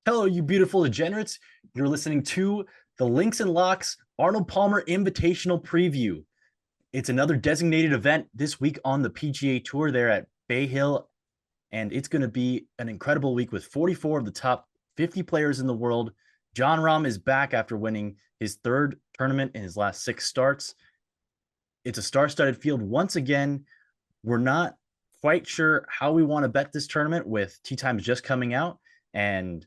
Hello, you beautiful degenerates. You're listening to the Links and Locks Arnold Palmer Invitational Preview. It's another designated event this week on the PGA Tour there at Bay Hill, and it's going to be an incredible week with 44 of the top 50 players in the world. Jon Rahm is back after winning his third tournament in his last 6 starts. It's a star-studded field once again. We're not quite sure how we want to bet this tournament with tee times just coming out and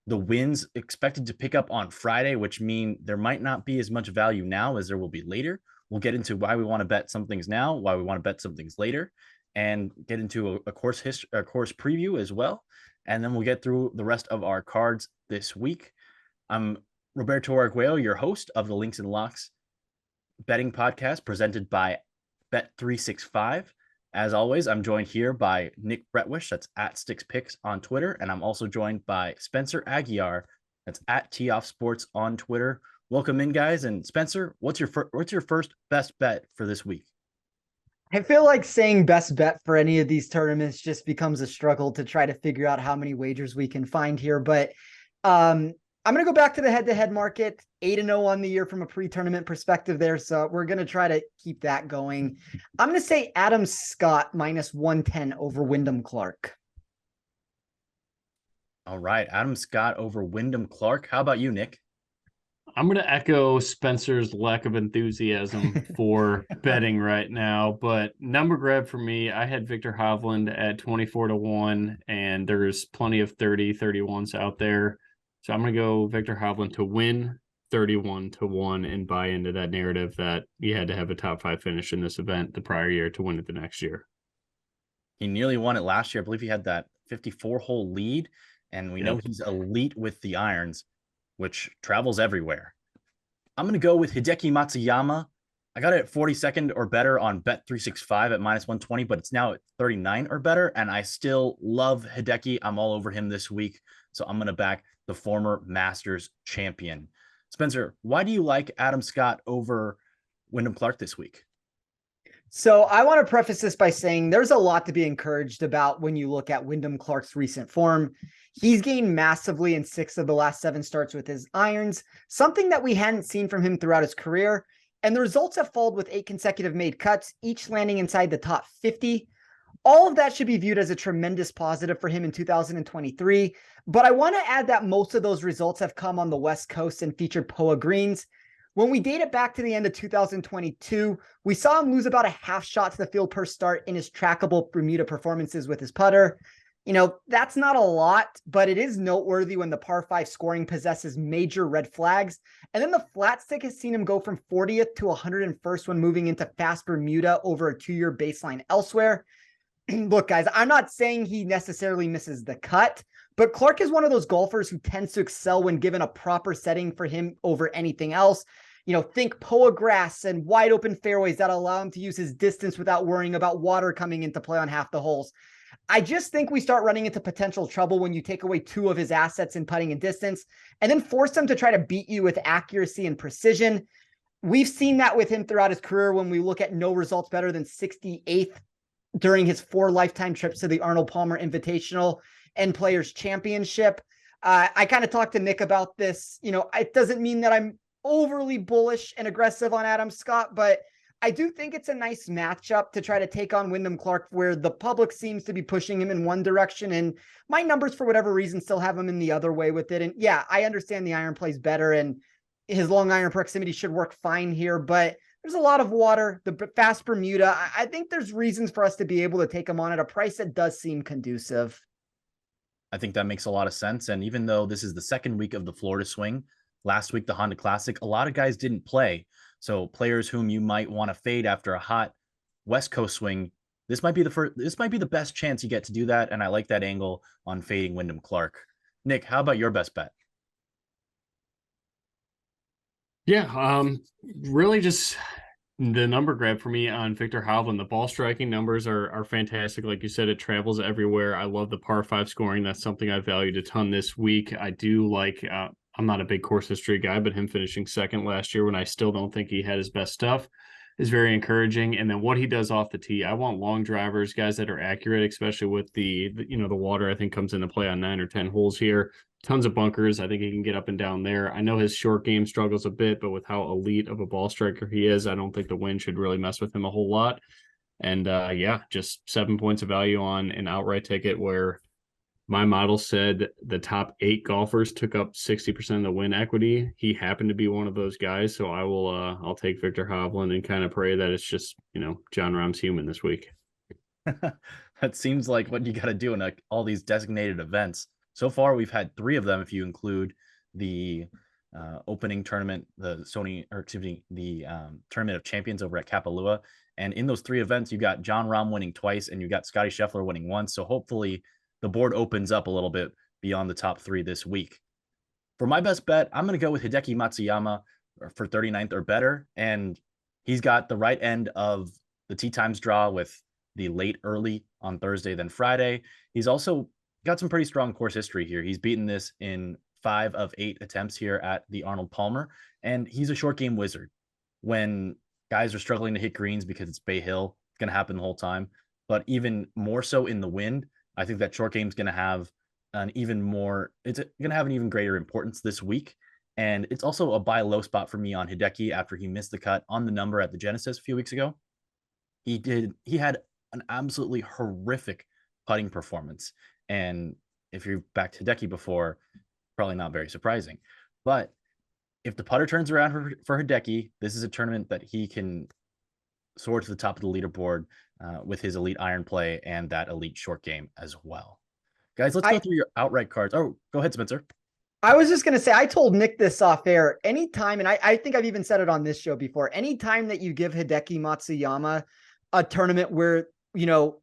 the wins expected to pick up on Friday, which mean there might not be as much value now as there will be later. We'll get into why we want to bet some things now, why we want to bet some things later, and get into a course preview as well. And then we'll get through the rest of our cards this week. I'm Roberto Arguello, your host of the Links and Locks betting podcast presented by Bet365. As always, I'm joined here by Nick Bretwish, that's at Sticks Picks on Twitter, and I'm also joined by Spencer Aguiar, that's at Tee Off Sports on Twitter. Welcome in, guys. And Spencer, what's your first best bet for this week? I feel like saying best bet for any of these tournaments just becomes a struggle to try to figure out how many wagers we can find here. But I'm going to go back to the head-to-head market, 8-0 on the year from a pre-tournament perspective there. So we're going to try to keep that going. I'm going to say Adam Scott minus 110 over Wyndham Clark. All right. Adam Scott over Wyndham Clark. How about you, Nick? I'm going to echo Spencer's lack of enthusiasm for betting right now, but number grab for me, I had Viktor Hovland at 24-1, and there's plenty of 30-31s out there. So I'm going to go Viktor Hovland to win 31-1 and buy into that narrative that you had to have a top 5 finish in this event the prior year to win it the next year. He nearly won it last year. I believe he had that 54-hole lead, and we know he's elite with the irons, which travels everywhere. I'm going to go with Hideki Matsuyama. I got it at 42nd or better on Bet365 at minus 120, but it's now at 39 or better, and I still love Hideki. I'm all over him this week, so I'm going to back the former Masters champion. Spencer, why do you like Adam Scott over Wyndham Clark this week? So I want to preface this by saying there's a lot to be encouraged about when you look at Wyndham Clark's recent form. He's gained massively in 6 of the last 7 starts with his irons, something that we hadn't seen from him throughout his career. And the results have followed with 8 consecutive made cuts, each landing inside the top 50. All of that should be viewed as a tremendous positive for him in 2023. But I want to add that most of those results have come on the West Coast and featured POA greens. When we date it back to the end of 2022, we saw him lose about a half shot to the field per start in his trackable Bermuda performances with his putter. You know, that's not a lot, but it is noteworthy when the par 5 scoring possesses major red flags. And then the flat stick has seen him go from 40th to 101st when moving into fast Bermuda over a 2-year baseline elsewhere. Look, guys, I'm not saying he necessarily misses the cut, but Clark is one of those golfers who tends to excel when given a proper setting for him over anything else. You know, think POA grass and wide open fairways that allow him to use his distance without worrying about water coming into play on half the holes. I just think we start running into potential trouble when you take away 2 of his assets in putting and distance and then force him to try to beat you with accuracy and precision. We've seen that with him throughout his career when we look at no results better than 68th during his 4 lifetime trips to the Arnold Palmer Invitational and Players Championship. I kind of talked to Nick about this. You know, it doesn't mean that I'm overly bullish and aggressive on Adam Scott, but I do think it's a nice matchup to try to take on Wyndham Clark, where the public seems to be pushing him in one direction, and my numbers, for whatever reason, still have him in the other way with it. And yeah, I understand the iron plays better, and his long iron proximity should work fine here, but there's a lot of water, the fast Bermuda. I think there's reasons for us to be able to take him on at a price that does seem conducive. I think that makes a lot of sense. And even though this is the second week of the Florida swing, last week, the Honda Classic, a lot of guys didn't play. So players whom you might want to fade after a hot West Coast swing, this might be the best chance you get to do that. And I like that angle on fading Wyndham Clark. Nick, how about your best bet? Yeah, really just the number grab for me on Viktor Hovland. The ball striking numbers are fantastic. Like you said, it travels everywhere. I love the par 5 scoring. That's something I valued a ton this week. I do like, I'm not a big course history guy, but him finishing second last year when I still don't think he had his best stuff is very encouraging. And then what he does off the tee, I want long drivers, guys that are accurate, especially with the water, I think, comes into play on 9 or 10 holes here. tons of bunkers. I think he can get up and down there. I know his short game struggles a bit, but with how elite of a ball striker he is, I don't think the wind should really mess with him a whole lot. And just 7 points of value on an outright ticket where my model said the top 8 golfers took up 60% of the win equity. He happened to be one of those guys. So I'll take Victor Hovland and kind of pray that it's just, John Rahm's human this week. That seems like what you got to do in all these designated events. So far, we've had 3 of them, if you include the opening tournament, the Tournament of Champions over at Kapalua. And in those 3 events, you got John Rahm winning twice, and you got Scotty Scheffler winning once. So hopefully the board opens up a little bit beyond the top 3 this week. For my best bet, I'm going to go with Hideki Matsuyama for 39th or better. And he's got the right end of the tee times draw with the late early on Thursday, then Friday. He's also got some pretty strong course history here. He's beaten this in 5 of 8 attempts here at the Arnold Palmer, and he's a short game wizard. When guys are struggling to hit greens because it's Bay Hill, it's going to happen the whole time. But even more so in the wind, I think that short game is going to have it's going to have an even greater importance this week. And it's also a buy low spot for me on Hideki after he missed the cut on the number at the Genesis a few weeks ago. He had an absolutely horrific putting performance. And if you've backed Hideki before, probably not very surprising. But if the putter turns around for Hideki, this is a tournament that he can soar to the top of the leaderboard with his elite iron play and that elite short game as well. Guys, let's go through your outright cards. Oh, go ahead, Spencer. I was just going to say, I told Nick this off air. Anytime, and I think I've even said it on this show before, anytime that you give Hideki Matsuyama a tournament where,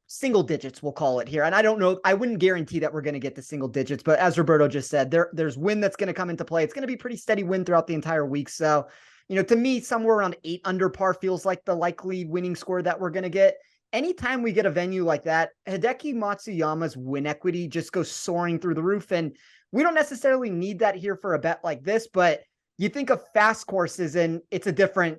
single digits, we'll call it here. And I don't know, I wouldn't guarantee that we're going to get to single digits, but as Roberto just said, there's wind that's going to come into play. It's going to be pretty steady wind throughout the entire week. So, to me, somewhere around 8 under par feels like the likely winning score that we're going to get. Anytime we get a venue like that, Hideki Matsuyama's win equity just goes soaring through the roof. And we don't necessarily need that here for a bet like this, but you think of fast courses and it's a different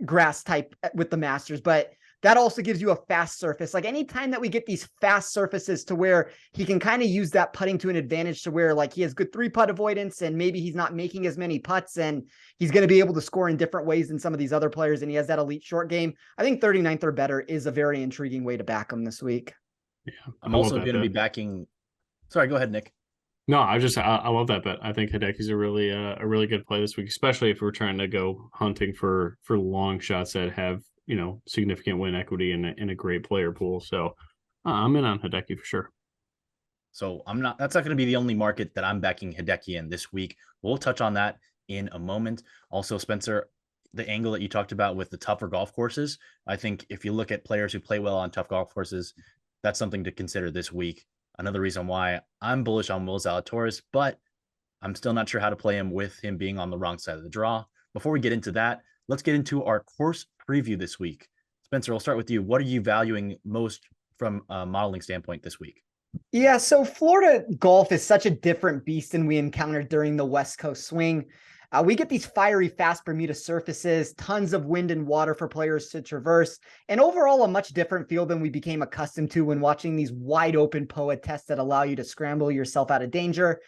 grass type with the Masters, but that also gives you a fast surface. Like anytime that we get these fast surfaces to where he can kind of use that putting to an advantage to where like he has good 3-putt avoidance and maybe he's not making as many putts and he's going to be able to score in different ways than some of these other players. And he has that elite short game. I think 39th or better is a very intriguing way to back him this week. Yeah, I'm also going to be backing. Sorry, go ahead, Nick. No, I love that bet. I think Hideki's a really good play this week, especially if we're trying to go hunting for long shots that have, significant win equity in a great player pool. So I'm in on Hideki for sure. So that's not going to be the only market that I'm backing Hideki in this week. We'll touch on that in a moment. Also, Spencer, the angle that you talked about with the tougher golf courses, I think if you look at players who play well on tough golf courses, that's something to consider this week. Another reason why I'm bullish on Will Zalatoris, but I'm still not sure how to play him with him being on the wrong side of the draw. Before we get into that, let's get into our course preview this week. Spencer, I'll start with you. What are you valuing most from a modeling standpoint this week? Yeah, so Florida golf is such a different beast than we encountered during the West Coast swing. We get these fiery, fast Bermuda surfaces, tons of wind and water for players to traverse, and overall a much different feel than we became accustomed to when watching these wide open POA tests that allow you to scramble yourself out of danger.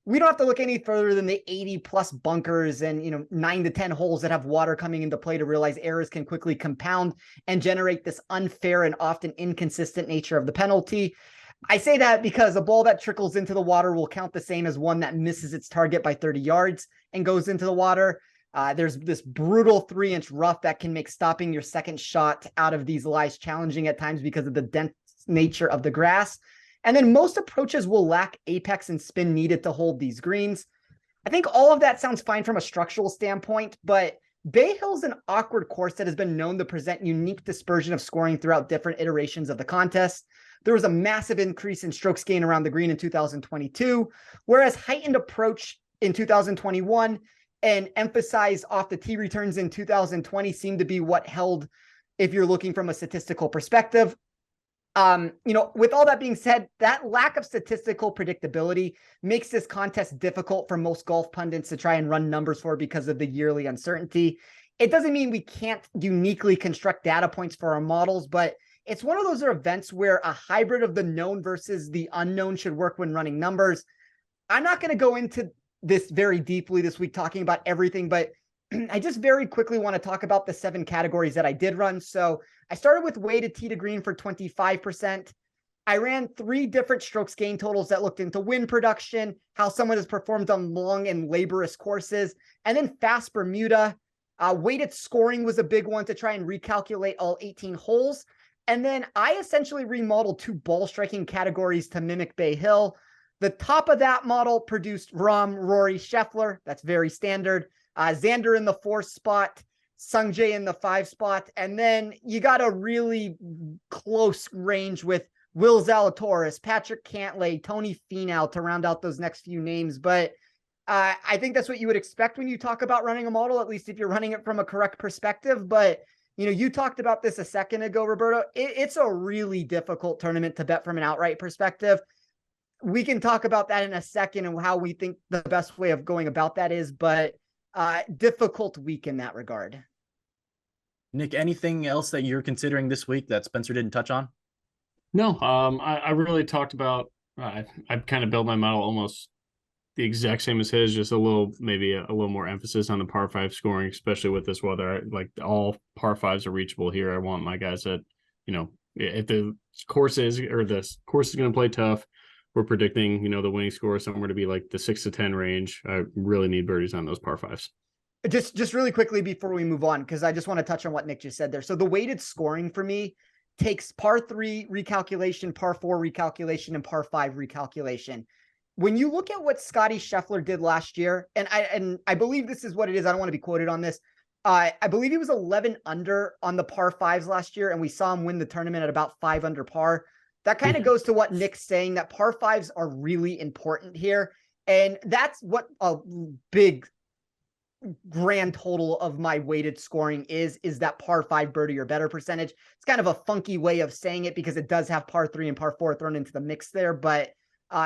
We don't have to look any further than the 80 plus bunkers and 9 to 10 holes that have water coming into play to realize errors can quickly compound and generate this unfair and often inconsistent nature of the penalty. I say that because a ball that trickles into the water will count the same as one that misses its target by 30 yards and goes into the water. There's this brutal 3-inch rough that can make stopping your second shot out of these lies challenging at times because of the dense nature of the grass. And then most approaches will lack apex and spin needed to hold these greens. I think all of that sounds fine from a structural standpoint, but Bay Hill's an awkward course that has been known to present unique dispersion of scoring throughout different iterations of the contest. There was a massive increase in strokes gained around the green in 2022, whereas heightened approach in 2021 and emphasized off the tee returns in 2020 seemed to be what held if you're looking from a statistical perspective. With all that being said, that lack of statistical predictability makes this contest difficult for most golf pundits to try and run numbers for because of the yearly uncertainty. It doesn't mean we can't uniquely construct data points for our models, but it's one of those events where a hybrid of the known versus the unknown should work when running numbers. I'm not going to go into this very deeply this week, talking about everything, but I just very quickly want to talk about the 7 categories that I did run. So I started with weighted tee to green for 25%. I ran 3 different strokes gain totals that looked into wind production, how someone has performed on long and laborious courses, and then fast Bermuda. Weighted scoring was a big one to try and recalculate all 18 holes. And then I essentially remodeled 2 ball striking categories to mimic Bay Hill. The top of that model produced Rahm, Rory, Scheffler. That's very standard. Xander in the 4th spot, Sungjae in the 5 spot. And then you got a really close range with Will Zalatoris, Patrick Cantlay, Tony Finau to round out those next few names. But I think that's what you would expect when you talk about running a model, at least if you're running it from a correct perspective. But, you know, you talked about this a second ago, Roberto. It's a really difficult tournament to bet from an outright perspective. We can talk about that in a second and how we think the best way of going about that is, but difficult week in that regard. Nick, anything else that you're considering this week that Spencer didn't touch on? No, I really talked about, I've kind of built my model almost the exact same as his, just maybe a little more emphasis on the par 5 scoring, especially with this weather. Like all par 5s are reachable here. I want my guys that, you know, if the course is going to play tough, we're predicting, you know, the winning score somewhere to be like the 6 to 10 range. I really need birdies on those par 5s. Just really quickly before we move on, because I just want to touch on what Nick just said there. So the weighted scoring for me takes par 3 recalculation, par 4 recalculation, and par 5 recalculation. When you look at what Scotty Scheffler did last year, and I believe this is what it is. I don't want to be quoted on this. I believe he was 11 under on the par 5s last year, and we saw him win the tournament at about 5 under par. That kind of goes to what Nick's saying, that par 5s are really important here. And that's what a big grand total of my weighted scoring is that par 5 birdie or better percentage. It's kind of a funky way of saying it because it does have par 3 and par 4 thrown into the mix there, but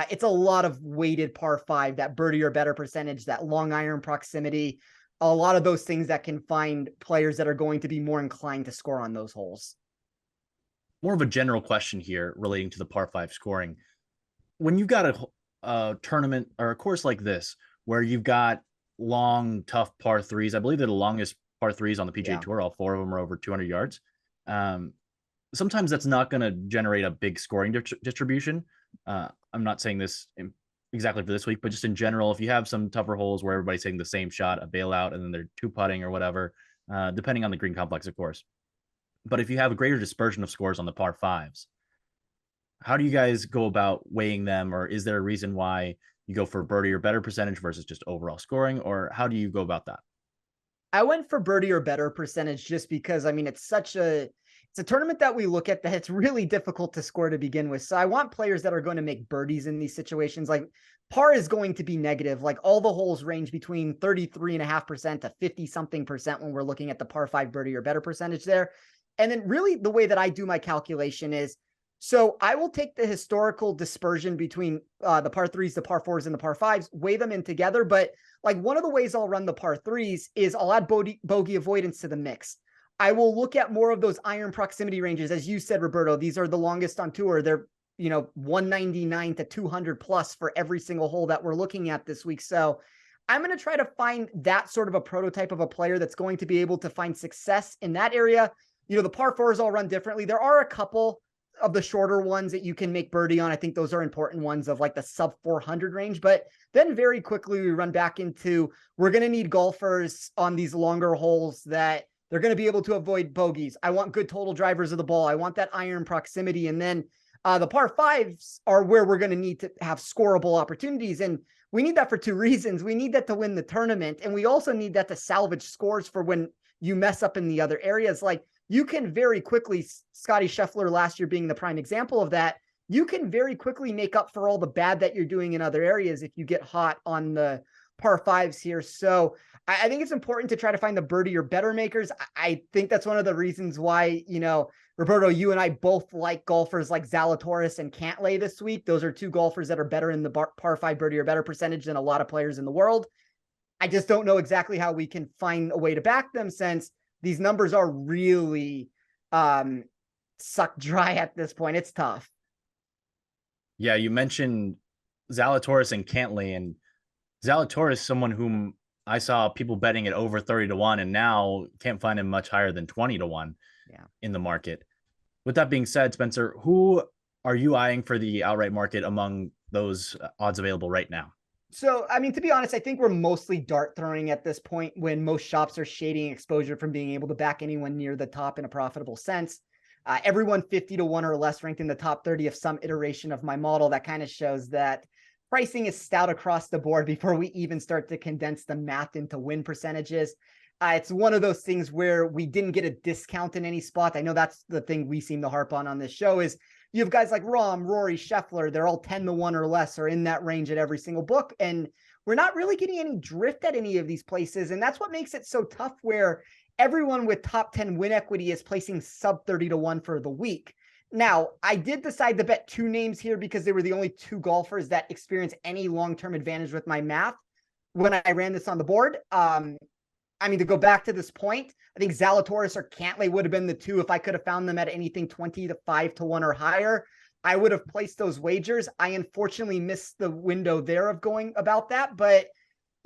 it's a lot of weighted par 5, that birdie or better percentage, that long iron proximity, a lot of those things that can find players that are going to be more inclined to score on those holes. More of a general question here relating to the par 5 scoring. When you've got a tournament or a course like this, where you've got long, tough par 3s, I believe they're the longest par 3s on the PGA Tour. All 4 of them are over 200 yards. Sometimes that's not going to generate a big scoring distribution. I'm not saying this exactly for this week, but just in general, if you have some tougher holes where everybody's taking the same shot, a bailout, and then they're 2-putting or whatever, depending on the green complex, of course. But if you have a greater dispersion of scores on the par 5s, how do you guys go about weighing them? Or is there a reason why you go for birdie or better percentage versus just overall scoring? Or how do you go about that? I went for birdie or better percentage just because, I mean, it's a tournament that we look at that it's really difficult to score to begin with. So I want players that are going to make birdies in these situations. Like par is going to be negative. Like all the holes range between 33.5% to 50 something percent when we're looking at the par 5 birdie or better percentage there. And then really the way that I do my calculation is, so I will take the historical dispersion between the par 3s, the par 4s, and the par 5s, weigh them in together. But like one of the ways I'll run the par 3s is I'll add bogey avoidance to the mix. I will look at more of those iron proximity ranges. As you said, Roberto, these are the longest on tour. They're, 199 to 200 plus for every single hole that we're looking at this week. So I'm going to try to find that sort of a prototype of a player that's going to be able to find success in that area. The par 4s all run differently. There are a couple of the shorter ones that you can make birdie on. I think those are important ones of like the sub 400 range, but then very quickly we run back into, we're going to need golfers on these longer holes that they're going to be able to avoid bogeys. I want good total drivers of the ball. I want that iron proximity. And then the par 5s are where we're going to need to have scoreable opportunities. And we need that for 2 reasons. We need that to win the tournament. And we also need that to salvage scores for when you mess up in the other areas. Like you can very quickly, Scotty Scheffler last year being the prime example of that, you can very quickly make up for all the bad that you're doing in other areas if you get hot on the par 5s here. So I think it's important to try to find the birdie or better makers. I think that's one of the reasons why, Roberto, you and I both like golfers like Zalatoris and Cantlay this week. Those are 2 golfers that are better in the par 5 birdie or better percentage than a lot of players in the world. I just don't know exactly how we can find a way to back them since these numbers are really sucked dry at this point. It's tough. Yeah, you mentioned Zalatoris and Cantley. And Zalatoris, someone whom I saw people betting at over 30-1, and now can't find him much higher than 20-1 in the market. With that being said, Spencer, who are you eyeing for the outright market among those odds available right now? So, I mean, to be honest, I think we're mostly dart throwing at this point when most shops are shading exposure from being able to back anyone near the top in a profitable sense. Everyone 50-1 or less ranked in the top 30 of some iteration of my model. That kind of shows that pricing is stout across the board before we even start to condense the math into win percentages. It's one of those things where we didn't get a discount in any spot. I know that's the thing we seem to harp on this show is you have guys like Rahm, Rory, Scheffler. They're all 10-1 or less or in that range at every single book. And we're not really getting any drift at any of these places. And that's what makes it so tough where everyone with top 10 win equity is placing sub 30-1 for the week. Now, I did decide to bet two names here because they were the only two golfers that experienced any long-term advantage with my math when I ran this on the board. I mean, to go back to this point, I think Zalatoris or Cantlay would have been the two. If I could have found them at anything 20-5-1 or higher, I would have placed those wagers. I unfortunately missed the window there of going about that. But,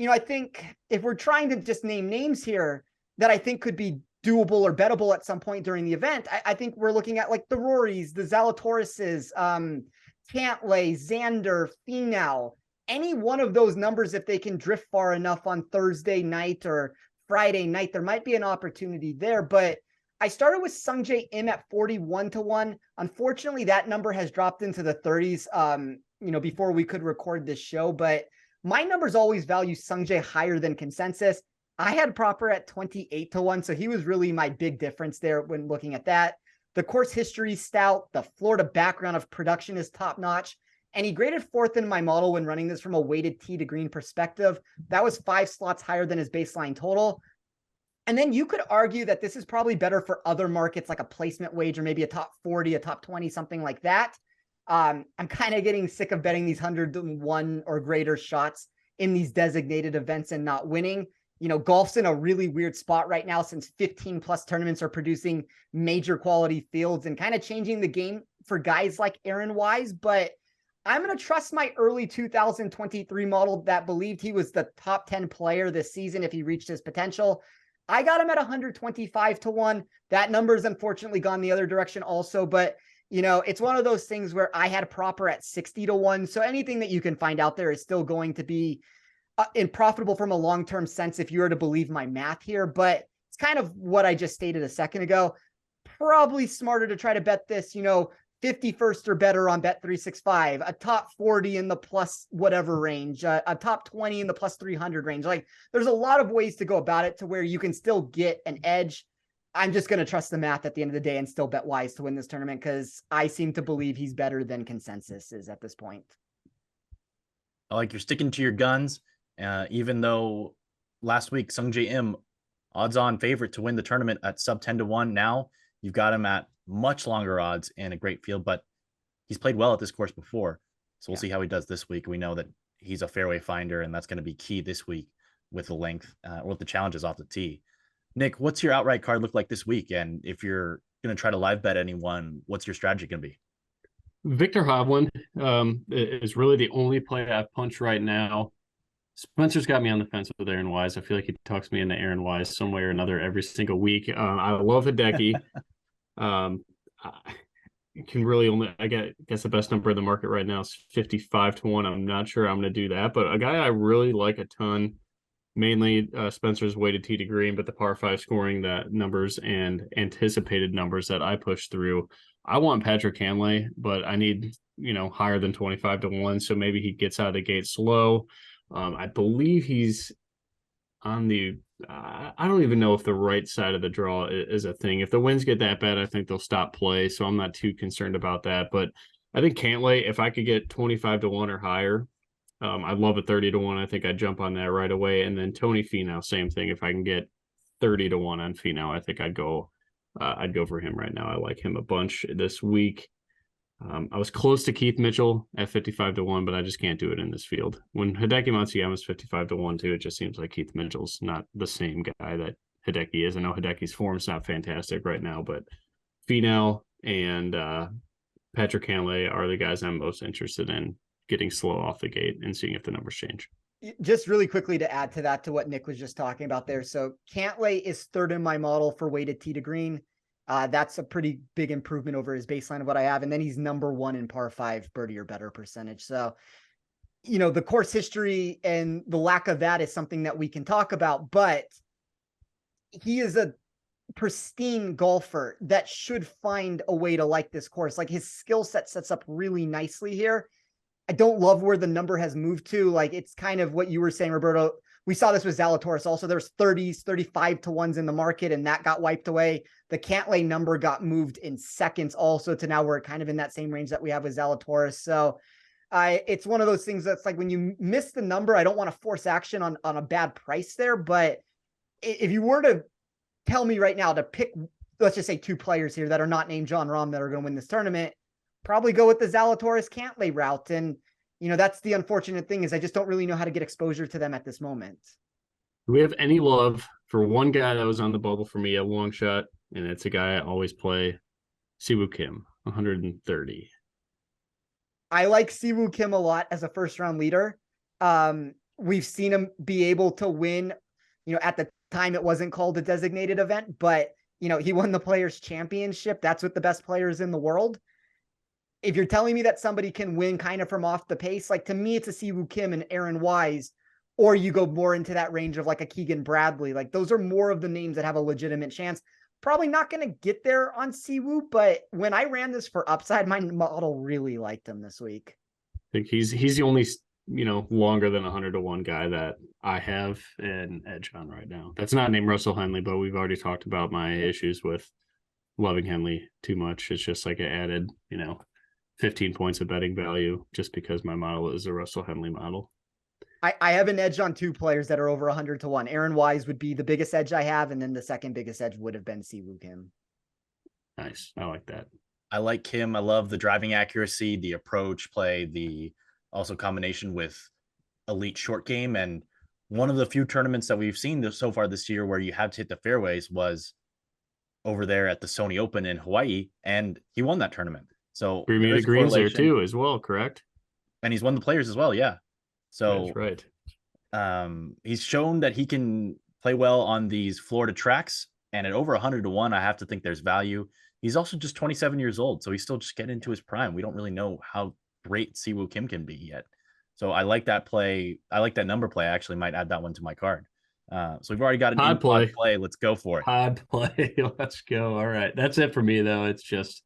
I think if we're trying to just name names here that I think could be doable or bettable at some point during the event, I think we're looking at like the Rorys, the Zalatorises, Cantlay, Xander, Finau, any one of those numbers, if they can drift far enough on Thursday night or Friday night, there might be an opportunity there. But I started with Sungjae Im at 41-1. Unfortunately, that number has dropped into the 30s, before we could record this show. But my numbers always value Sungjae higher than consensus. I had proper at 28-1. So he was really my big difference there when looking at that. The course history is stout. The Florida background of production is top notch. And he graded fourth in my model when running this from a weighted tee to green perspective. That was 5 slots higher than his baseline total. And then you could argue that this is probably better for other markets, like a placement wager, maybe a top 40, a top 20, something like that. I'm kind of getting sick of betting these 101 or greater shots in these designated events and not winning. Golf's in a really weird spot right now since 15 plus tournaments are producing major quality fields and kind of changing the game for guys like Aaron Wise. But I'm going to trust my early 2023 model that believed he was the top 10 player this season if he reached his potential. I got him at 125-1. That number has unfortunately gone the other direction also, but it's one of those things where I had proper at 60-1. So anything that you can find out there is still going to be profitable from a long-term sense if you were to believe my math here, but it's kind of what I just stated a second ago. Probably smarter to try to bet this, 51st or better on Bet365, a top 40 in the plus whatever range, a top 20 in the plus 300 range. Like there's a lot of ways to go about it to where you can still get an edge. I'm just going to trust the math at the end of the day and still bet Wise to win this tournament because I seem to believe he's better than consensus is at this point. I like you're sticking to your guns, even though last week Sungjae Im, odds-on favorite to win the tournament at sub 10-1. Now you've got him at much longer odds and a great field, but he's played well at this course before. So we'll see how he does this week. We know that he's a fairway finder, and that's going to be key this week with the length or with the challenges off the tee. Nick, what's your outright card look like this week? And if you're going to try to live bet anyone, what's your strategy going to be? Victor Hovland is really the only play I've punched right now. Spencer's got me on the fence with Aaron Wise. I feel like he talks me into Aaron Wise some way or another every single week. I love Hideki. I can really only, I guess the best number in the market right now is 55-1. I'm not sure I'm going to do that, but a guy I really like a ton, mainly Spencer's weighted tee to green, but the par 5 scoring that numbers and anticipated numbers that I push through. I want Patrick Cantlay, but I need, higher than 25-1. So maybe he gets out of the gate slow. I believe he's on the, I don't even know if the right side of the draw is a thing. If the winds get that bad, I think they'll stop play. So I'm not too concerned about that. But I think Cantlay, if I could get 25-1 or higher, I'd love a 30-1. I think I'd jump on that right away. And then Tony Finau, same thing. If I can get 30-1 on Finau, I think I'd go for him right now. I like him a bunch this week. I was close to Keith Mitchell at 55-1, but I just can't do it in this field. When Hideki Matsuyama's 55-1 too, it just seems like Keith Mitchell's not the same guy that Hideki is. I know Hideki's form's not fantastic right now, but Finau and Patrick Cantlay are the guys I'm most interested in getting slow off the gate and seeing if the numbers change. Just really quickly to add to that, to what Nick was just talking about there. So Cantlay is third in my model for weighted tee to green. That's a pretty big improvement over his baseline of what I have. And then he's number 1 in par 5 birdie or better percentage. So, the course history and the lack of that is something that we can talk about, but he is a pristine golfer that should find a way to like this course. Like, his skill set sets up really nicely here. I don't love where the number has moved to. Like, it's kind of what you were saying, Roberto. We saw this with Zalatoris also. There's 30s, 35 to 1s in the market, and that got wiped away. The Cantlay number got moved in seconds also to now we're kind of in that same range that we have with Zalatoris. So it's one of those things that's like, when you miss the number, I don't want to force action on a bad price there. But if you were to tell me right now to pick, let's just say 2 players here that are not named Jon Rahm that are going to win this tournament, probably go with the Zalatoris Cantlay route. And, that's the unfortunate thing, is I just don't really know how to get exposure to them at this moment. Do we have any love for one guy that was on the bubble for me, a long shot, and it's a guy I always play, Siwoo Kim, 130. I like Siwoo Kim a lot as a first round leader. We've seen him be able to win, at the time it wasn't called a designated event, but he won the Players Championship. That's with the best players in the world. If you're telling me that somebody can win kind of from off the pace, like, to me, it's a Siwoo Kim and Aaron Wise, or you go more into that range of like a Keegan Bradley. Like, those are more of the names that have a legitimate chance. Probably not going to get there on Siwoo, but when I ran this for upside, my model really liked him this week. I think he's the only, longer than 100 to 1 guy that I have an edge on right now. That's not named Russell Henley, but we've already talked about my issues with loving Henley too much. It's just like I added, 15 points of betting value just because my model is a Russell Henley model. I have an edge on 2 players that are over 100 to 1. Aaron Wise would be the biggest edge I have, and then the second biggest edge would have been Siwoo Kim. Nice. I like that. I like Kim. I love the driving accuracy, the approach play, the also combination with elite short game. And one of the few tournaments that we've seen so far this year where you have to hit the fairways was over there at the Sony Open in Hawaii, and he won that tournament. So Bermuda Greens there too as well, correct? And he's won the Players as well, yeah. So that's right. He's shown that he can play well on these Florida tracks, and at over 100 to 1, I have to think there's value. He's also just 27 years old, so he's still just getting into his prime. We don't really know how great Siwoo Kim can be yet. So I like that play. I like that number play. I actually might add that one to my card. So we've already got an pod play. Let's go for it. Pod play. Let's go. All right. That's it for me, though. It's just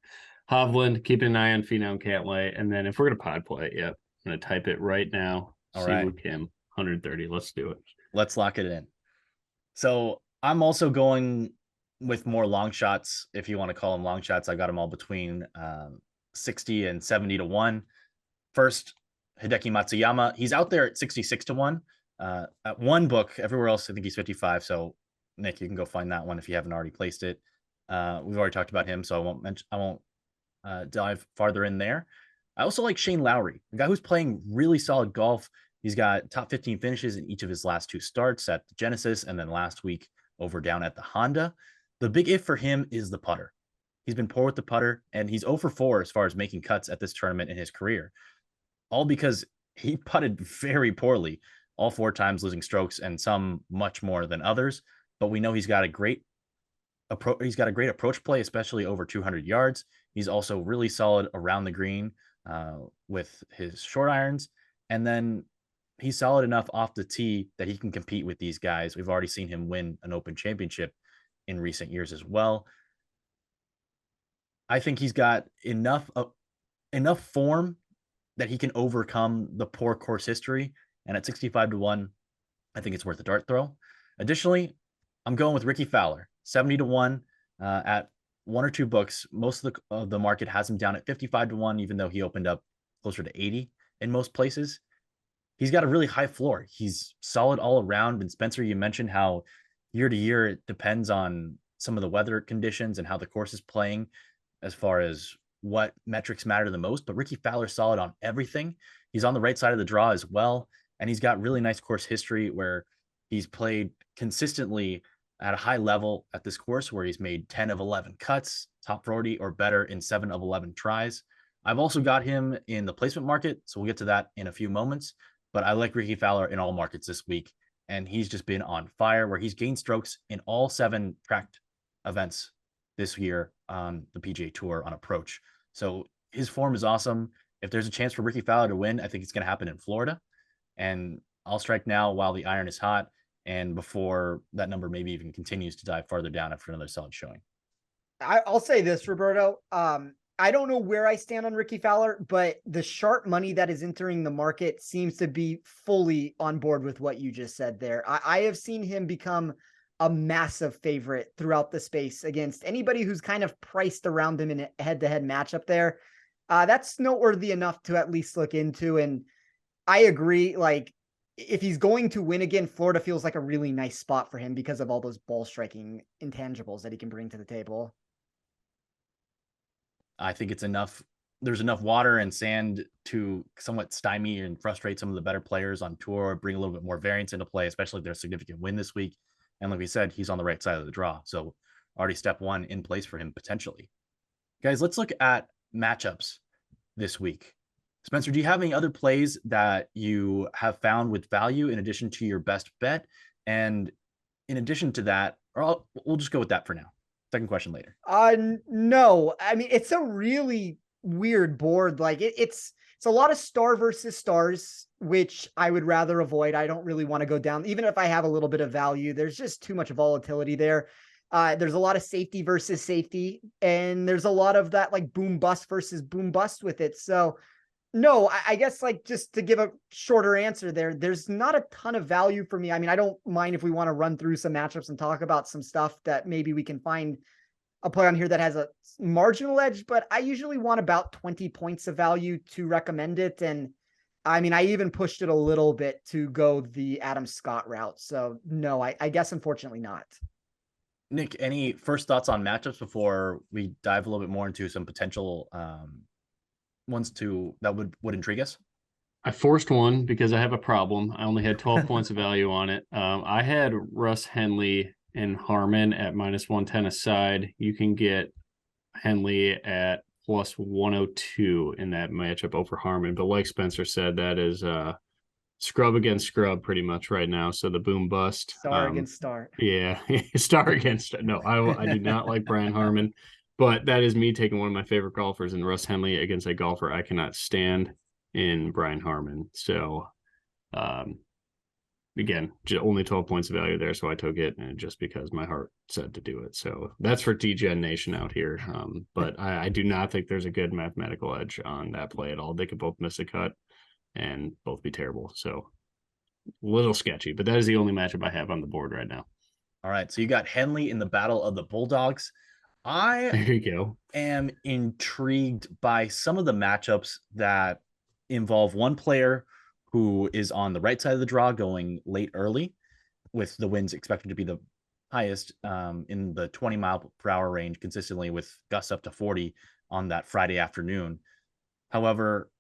Hovland, keeping an eye on Phenom Cantlay. And then if we're going to pod play, yep, I'm going to type it right now. All Siwoo right. Kim, 130. Let's do it. Let's lock it in. So I'm also going with more long shots, if you want to call them long shots. I got them all between 60 and 70 to 1. First, Hideki Matsuyama. He's out there at 66 to 1. At one book, everywhere else, I think he's 55. So Nick, you can go find that one if you haven't already placed it. We've already talked about him, so I won't dive farther in there. I also like Shane Lowry, a guy who's playing really solid golf. He's got top 15 finishes in each of his last 2 starts at the Genesis, and then last week over down at the Honda. The big if for him is the putter. He's been poor with the putter, and he's 0 for 4 as far as making cuts at this tournament in his career. All because he putted very poorly, all 4 times losing strokes, and some much more than others. But we know he's got a great approach play, especially over 200 yards. He's also really solid around the green with his short irons. And then he's solid enough off the tee that he can compete with these guys. We've already seen him win an Open Championship in recent years as well. I think he's got enough form that he can overcome the poor course history. And at 65 to 1, I think it's worth a dart throw. Additionally, I'm going with Ricky Fowler, 70 to 1 at 1 or 2 books. Most of the market has him down at 55 to 1, even though he opened up closer to 80 in most places. He's got a really high floor. He's solid all around. And Spencer, you mentioned how year to year it depends on some of the weather conditions and how the course is playing as far as what metrics matter the most. But Ricky Fowler's solid on everything. He's on the right side of the draw as well. And he's got really nice course history where he's played consistently at a high level at this course, where he's made 10 of 11 cuts, top 40 or better in 7 of 11 tries. I've also got him in the placement market, so we'll get to that in a few moments. But I like Ricky Fowler in all markets this week, and he's just been on fire where he's gained strokes in all 7 tracked events this year on the PGA Tour on approach. So his form is awesome. If there's a chance for Ricky Fowler to win, I think it's going to happen in Florida. And I'll strike now while the iron is hot and before that number maybe even continues to dive farther down after another solid showing. I'll say this, Roberto. I don't know where I stand on Ricky Fowler, but the sharp money that is entering the market seems to be fully on board with what you just said there. I have seen him become a massive favorite throughout the space against anybody who's kind of priced around him in a head-to-head matchup there. That's noteworthy enough to at least look into. And I agree. Like, if he's going to win again, Florida feels like a really nice spot for him because of all those ball striking intangibles that he can bring to the table. I think it's enough. There's enough water and sand to somewhat stymie and frustrate some of the better players on tour, bring a little bit more variance into play, especially if there's a significant win this week. And like we said, he's on the right side of the draw. So already step 1 in place for him potentially. Guys, let's look at matchups this week. Spencer, do you have any other plays that you have found with value in addition to your best bet? And in addition to that, we'll just go with that for now. Second question later. No, I mean, it's a really weird board. Like it's a lot of star versus stars, which I would rather avoid. I don't really want to go down, even if I have a little bit of value. There's just too much volatility there. There's a lot of safety versus safety, and there's a lot of that like boom bust versus boom bust with it. So no, I guess like just to give a shorter answer there, there's not a ton of value for me. I mean, I don't mind if we want to run through some matchups and talk about some stuff that maybe we can find a play on here that has a marginal edge, but I usually want about 20 points of value to recommend it. And I mean, I even pushed it a little bit to go the Adam Scott route. So no, I guess unfortunately not. Nick, any first thoughts on matchups before we dive a little bit more into some potential ones that would intrigue us? I forced one because I have a problem. I only had 12 points of value on it. I had Russ Henley and Harmon at -110 aside. You can get Henley at +102 in that matchup over Harmon. But like Spencer said, that is scrub against scrub pretty much right now. So the boom bust. Star against star. Yeah, star against. No, I do not like Brian Harmon. But that is me taking one of my favorite golfers in Russ Henley against a golfer I cannot stand in Brian Harmon. So, again, only 12 points of value there. So I took it just because my heart said to do it. So that's for DGen Nation out here. But I do not think there's a good mathematical edge on that play at all. They could both miss a cut and both be terrible. So a little sketchy, but that is the only matchup I have on the board right now. All right. So you got Henley in the Battle of the Bulldogs. There you go. Am intrigued by some of the matchups that involve one player who is on the right side of the draw going late early, with the winds expected to be the highest in the 20 mile per hour range consistently, with gusts up to 40 on that Friday afternoon. However,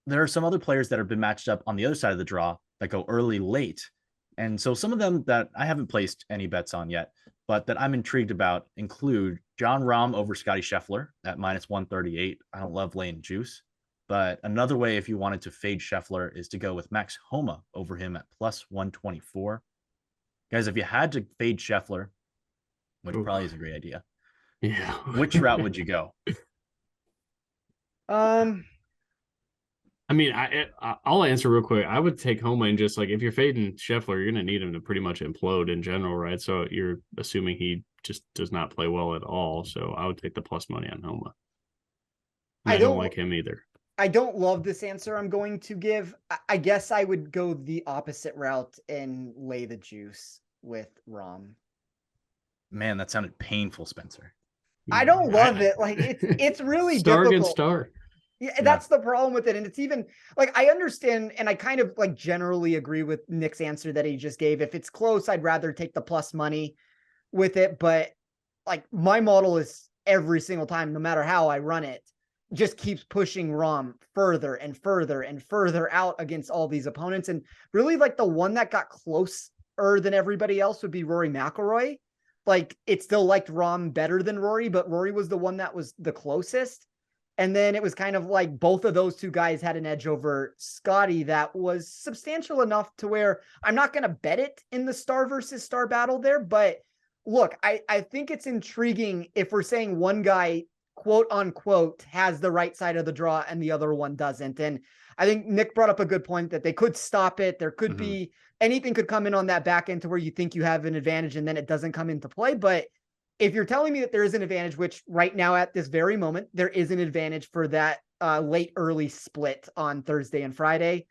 there are some other players that have been matched up on the other side of the draw that go early late. And so some of them that I haven't placed any bets on yet, but that I'm intrigued about include John Rahm over Scotty Scheffler at -138. I don't love laying juice, but another way if you wanted to fade Scheffler is to go with Max Homa over him at +124. Guys, if you had to fade Scheffler, which probably is a great idea, yeah, which route would you go? I mean, I'll answer real quick. I would take Homa and just like, if you're fading Scheffler, you're going to need him to pretty much implode in general, right? So you're assuming he just does not play well at all. So I would take the plus money on Homa. I don't like him either. I don't love this answer I'm going to give. I guess I would go the opposite route and lay the juice with Rahm. Man, that sounded painful, Spencer. I don't love it. Like it's really star difficult. Against star. Yeah, that's the problem with it. And it's even like, I understand, and I kind of like generally agree with Nick's answer that he just gave. If it's close, I'd rather take the plus money with it. But like my model is every single time, no matter how I run it, just keeps pushing Rahm further and further and further out against all these opponents. And really like the one that got closer than everybody else would be Rory McIlroy. Like it still liked Rahm better than Rory, but Rory was the one that was the closest. And then it was kind of like both of those two guys had an edge over Scotty that was substantial enough to where I'm not going to bet it in the star versus star battle there. But look, I think it's intriguing if we're saying one guy, quote unquote, has the right side of the draw and the other one doesn't. And I think Nick brought up a good point that they could stop it. There could be anything could come in on that back end to where you think you have an advantage and then it doesn't come into play. But if you're telling me that there is an advantage, which right now at this very moment, there is an advantage for that late early split on Thursday and Friday,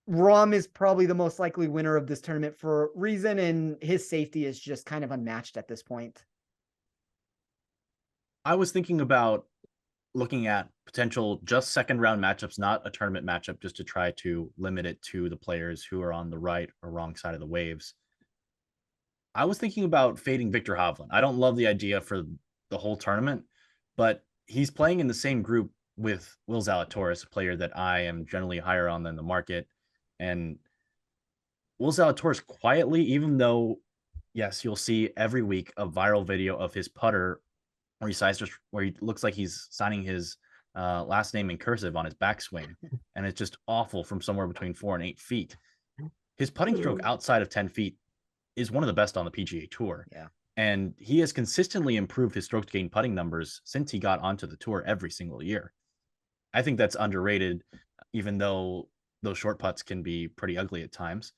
Rahm is probably the most likely winner of this tournament for a reason, and his safety is just kind of unmatched at this point. I was thinking about looking at potential just second round matchups, not a tournament matchup, just to try to limit it to the players who are on the right or wrong side of the waves. I was thinking about fading Victor Hovland. I don't love the idea for the whole tournament, but he's playing in the same group with Will Zalatoris, a player that I am generally higher on than the market. And Will Zalatoris quietly, even though, yes, you'll see every week a viral video of his putter where he looks like he's signing his last name in cursive on his backswing, and it's just awful from somewhere between 4 and 8 feet. His putting stroke outside of 10 feet is one of the best on the PGA Tour. Yeah. And he has consistently improved his stroke to gain putting numbers since he got onto the tour every single year. I think that's underrated, even though those short putts can be pretty ugly at times.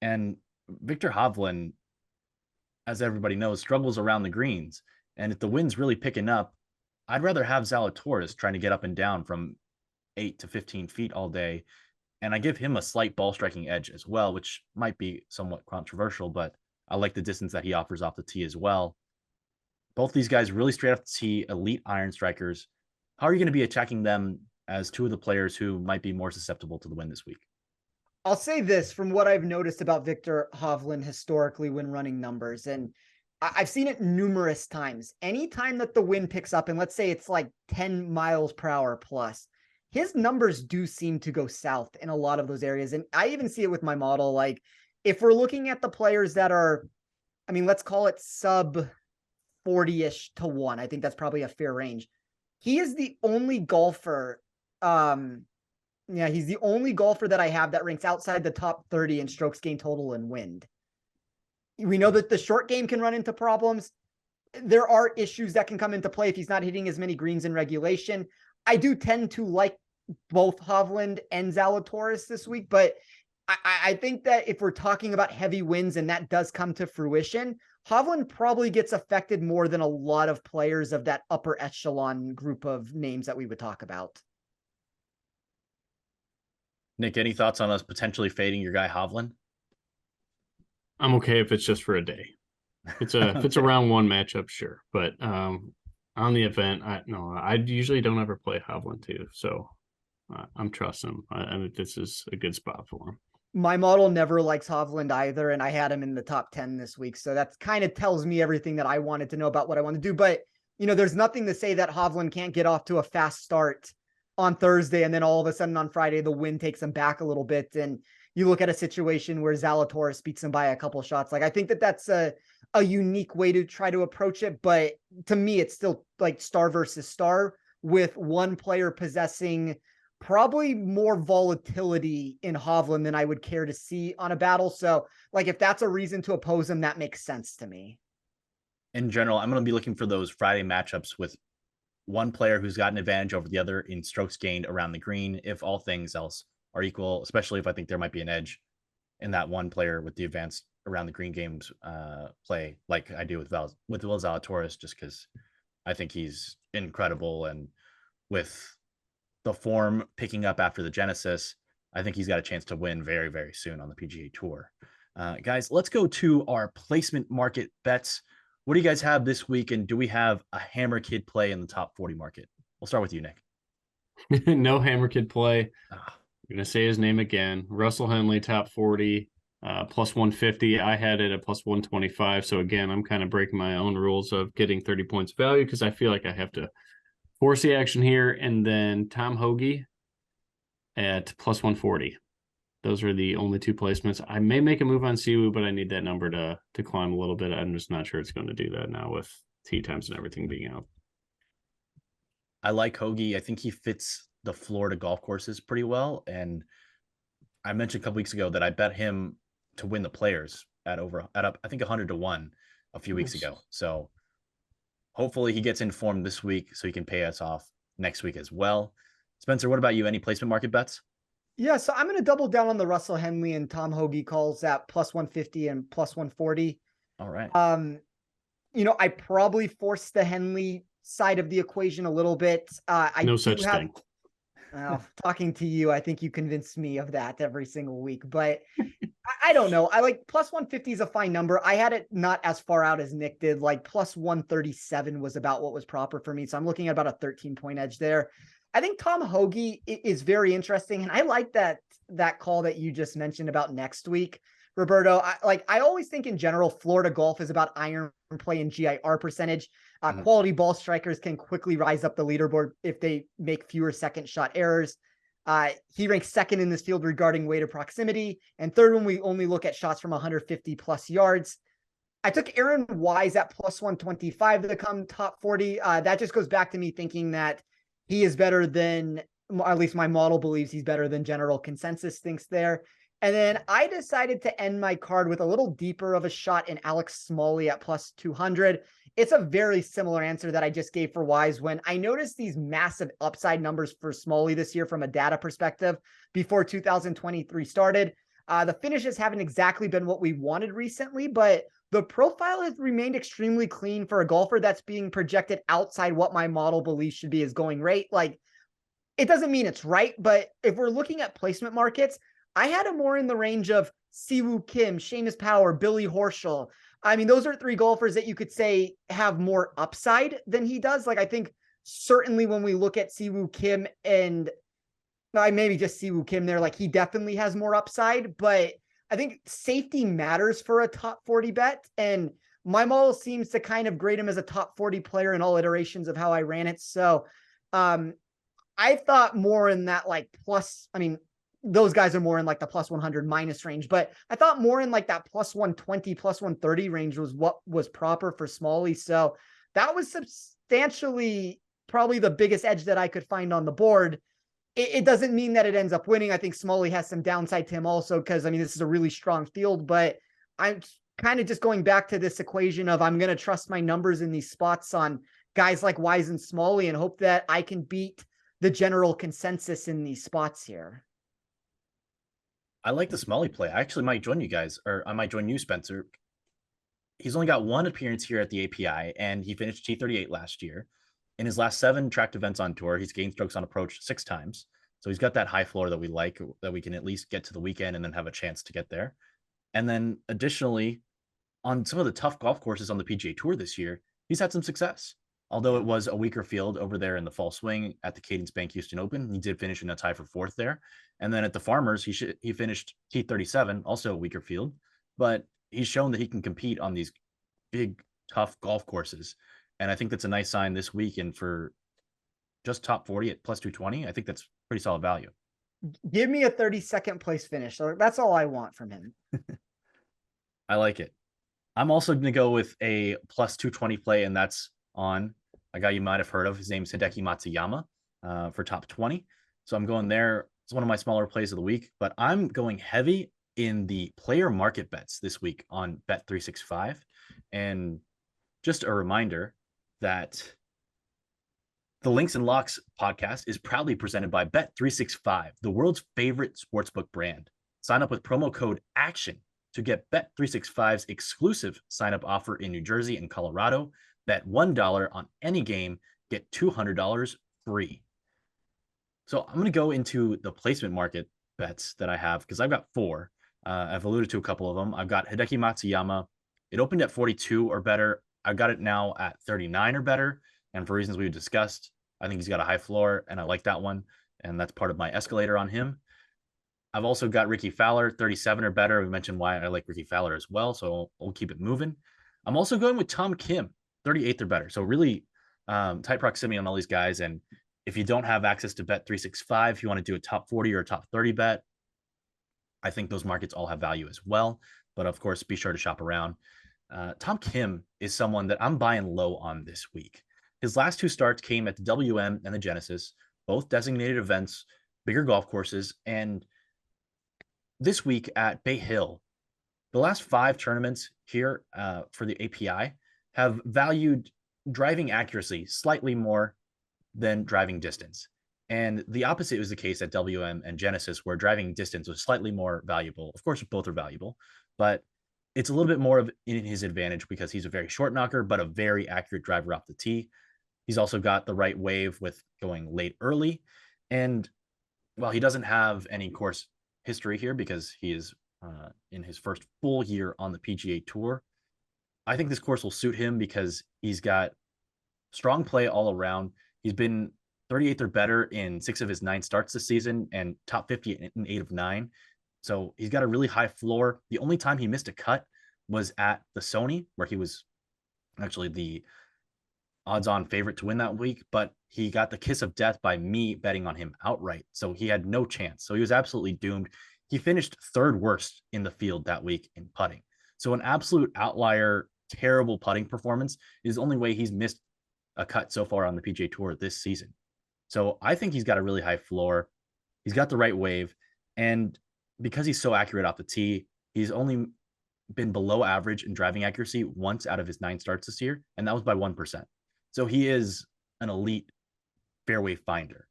And Victor Hovland, as everybody knows, struggles around the greens. And if the wind's really picking up, I'd rather have Zalatoris trying to get up and down from 8 to 15 feet all day. And I give him a slight ball striking edge as well, which might be somewhat controversial, but I like the distance that he offers off the tee as well. Both these guys really straight off the tee, elite iron strikers. How are you going to be attacking them as two of the players who might be more susceptible to the wind this week? I'll say this from what I've noticed about Victor Hovland historically when running numbers, and I've seen it numerous times. Anytime that the wind picks up, and let's say it's like 10 miles per hour plus, his numbers do seem to go south in a lot of those areas. And I even see it with my model. Like if we're looking at the players that are, I mean, let's call it sub 40-ish to 1. I think that's probably a fair range. He is the only golfer. He's the only golfer that I have that ranks outside the top 30 in strokes gained total and wind. We know that the short game can run into problems. There are issues that can come into play if he's not hitting as many greens in regulation. I do tend to like both Hovland and Zalatoris this week, but I think that if we're talking about heavy wins and that does come to fruition, Hovland probably gets affected more than a lot of players of that upper echelon group of names that we would talk about. Nick, any thoughts on us potentially fading your guy Hovland? I'm okay if it's just for a day. If it's a round one matchup, sure. But on the event, I usually don't ever play Hovland too. So I'm trusting him. I mean, this is a good spot for him. My model never likes Hovland either, and I had him in the top 10 this week. So that kind of tells me everything that I wanted to know about what I want to do. But, there's nothing to say that Hovland can't get off to a fast start on Thursday, and then all of a sudden on Friday, the wind takes him back a little bit. And you look at a situation where Zalatoris beats him by a couple shots. Like, I think that that's a unique way to try to approach it. But to me, it's still like star versus star, with one player possessing probably more volatility in Hovland than I would care to see on a battle. So like, if that's a reason to oppose him, that makes sense to me. In general, I'm going to be looking for those Friday matchups with one player who's got an advantage over the other in strokes gained around the green, if all things else are equal, especially if I think there might be an edge in that one player with the advanced around the green games play, like I do with Will Zalatoris, just because I think he's incredible. And with the form picking up after the Genesis, I think he's got a chance to win very, very soon on the PGA Tour. Guys, let's go to our placement market bets. What do you guys have this week? And do we have a Hammer Kid play in the top 40 market? We'll start with you, Nick. No Hammer Kid play. I'm going to say his name again. Russell Henley, top 40, plus 150. I had it at plus 125. So again, I'm kind of breaking my own rules of getting 30 points of value because I feel like I have to force the action here. And then Tom Hoagie at plus 140. Those are the only two placements. I may make a move on Siwoo, but I need that number to climb a little bit. I'm just not sure it's going to do that now with tee times and everything being out. I like Hoagie. I think he fits the Florida golf courses pretty well. And I mentioned a couple weeks ago that I bet him to win the Players I think 100 to 1 a few weeks Nice. ago. So hopefully he gets informed this week so he can pay us off next week as well. Spencer, what about you? Any placement market bets? Yeah, so I'm going to double down on the Russell Henley and Tom Hoagie calls at plus 150 and plus 140. All right. I probably forced the Henley side of the equation a little bit. I No do such have, thing. well, talking to you, I think you convince me of that every single week, but I don't know. I like plus 150 is a fine number. I had it not as far out as Nick did. Like plus 137 was about what was proper for me. So I'm looking at about a 13-point edge there. I think Tom Hoagie is very interesting. And I like that call that you just mentioned about next week, Roberto. I always think in general, Florida golf is about iron play and GIR percentage. Quality ball strikers can quickly rise up the leaderboard if they make fewer second shot errors. He ranks second in this field regarding weighted proximity, and third when we only look at shots from 150 plus yards. I took Aaron Wise at plus 125 to come top 40. That just goes back to me thinking that he is better than, at least my model believes he's better than general consensus thinks there. And then I decided to end my card with a little deeper of a shot in Alex Smalley at plus 200. It's a very similar answer that I just gave for Wise when I noticed these massive upside numbers for Smalley this year from a data perspective before 2023 started. The finishes haven't exactly been what we wanted recently, but the profile has remained extremely clean for a golfer that's being projected outside what my model believes should be his going rate. Like, it doesn't mean it's right, but if we're looking at placement markets, I had him more in the range of Siwoo Kim, Seamus Power, Billy Horschel. I mean, those are three golfers that you could say have more upside than he does. Like, I think certainly when we look at Siwoo Kim and maybe just Siwoo Kim there, like he definitely has more upside, but I think safety matters for a top 40 bet. And my model seems to kind of grade him as a top 40 player in all iterations of how I ran it. So I thought more in that like plus, I mean, those guys are more in like the plus 100 minus range, but I thought more in like that plus 120, plus 130 range was what was proper for Smalley. So that was substantially probably the biggest edge that I could find on the board. It doesn't mean that it ends up winning. I think Smalley has some downside to him also, because I mean, this is a really strong field, but I'm kind of just going back to this equation of I'm going to trust my numbers in these spots on guys like Wise and Smalley and hope that I can beat the general consensus in these spots here. I like the Smalley play. I actually might join you guys, or I might join you, Spencer. He's only got one appearance here at the API, and he finished T38 last year. In his last 7 tracked events on tour, he's gained strokes on approach 6 times. So he's got that high floor that we like, that we can at least get to the weekend and then have a chance to get there. And then additionally, on some of the tough golf courses on the PGA Tour this year, he's had some success. Although it was a weaker field over there in the fall swing at the Cadence Bank Houston Open, he did finish in a tie for 4th there. And then at the Farmers, he finished T37, also a weaker field, but he's shown that he can compete on these big, tough golf courses. And I think that's a nice sign this week. And for just top 40 at plus 220, I think that's pretty solid value. Give me a 32nd place finish. So that's all I want from him. I like it. I'm also going to go with a plus 220 play, and that's on a guy you might have heard of. His name's Hideki Matsuyama for top 20. So I'm going there. It's one of my smaller plays of the week, but I'm going heavy in the player market bets this week on Bet365. And just a reminder that the Links and Locks podcast is proudly presented by Bet365, the world's favorite sportsbook brand. Sign up with promo code ACTION to get Bet365's exclusive sign-up offer in New Jersey and Colorado. Bet $1 on any game, get $200 free. So I'm going to go into the placement market bets that I have, because I've got 4. I've alluded to a couple of them. I've got Hideki Matsuyama. It opened at 42 or better. I've got it now at 39 or better. And for reasons we've discussed, I think he's got a high floor, and I like that one. And that's part of my escalator on him. I've also got Ricky Fowler, 37 or better. We mentioned why I like Ricky Fowler as well, so we'll keep it moving. I'm also going with Tom Kim, 38th or better. So really tight proximity on all these guys. And if you don't have access to Bet365, if you want to do a top 40 or a top 30 bet, I think those markets all have value as well. But of course, be sure to shop around. Tom Kim is someone that I'm buying low on this week. His last two starts came at the WM and the Genesis, both designated events, bigger golf courses. And this week at Bay Hill, the last 5 tournaments here for the API have valued driving accuracy slightly more than driving distance. And the opposite was the case at WM and Genesis, where driving distance was slightly more valuable. Of course, both are valuable, but it's a little bit more of in his advantage because he's a very short knocker, but a very accurate driver off the tee. He's also got the right wave with going late early. And while he doesn't have any course history here because he is in his first full year on the PGA Tour, I think this course will suit him because he's got strong play all around. He's been 38th or better in 6 of his 9 starts this season and top 50 in 8 of 9. So he's got a really high floor. The only time he missed a cut was at the Sony, where he was actually the odds-on favorite to win that week, but he got the kiss of death by me betting on him outright. So he had no chance. So he was absolutely doomed. He finished 3rd worst in the field that week in putting. So an absolute outlier, terrible putting performance is the only way he's missed a cut so far on the PGA Tour this season. So I think he's got a really high floor. He's got the right wave. And because he's so accurate off the tee, he's only been below average in driving accuracy once out of his 9 starts this year, and that was by 1%. So he is an elite fairway finder.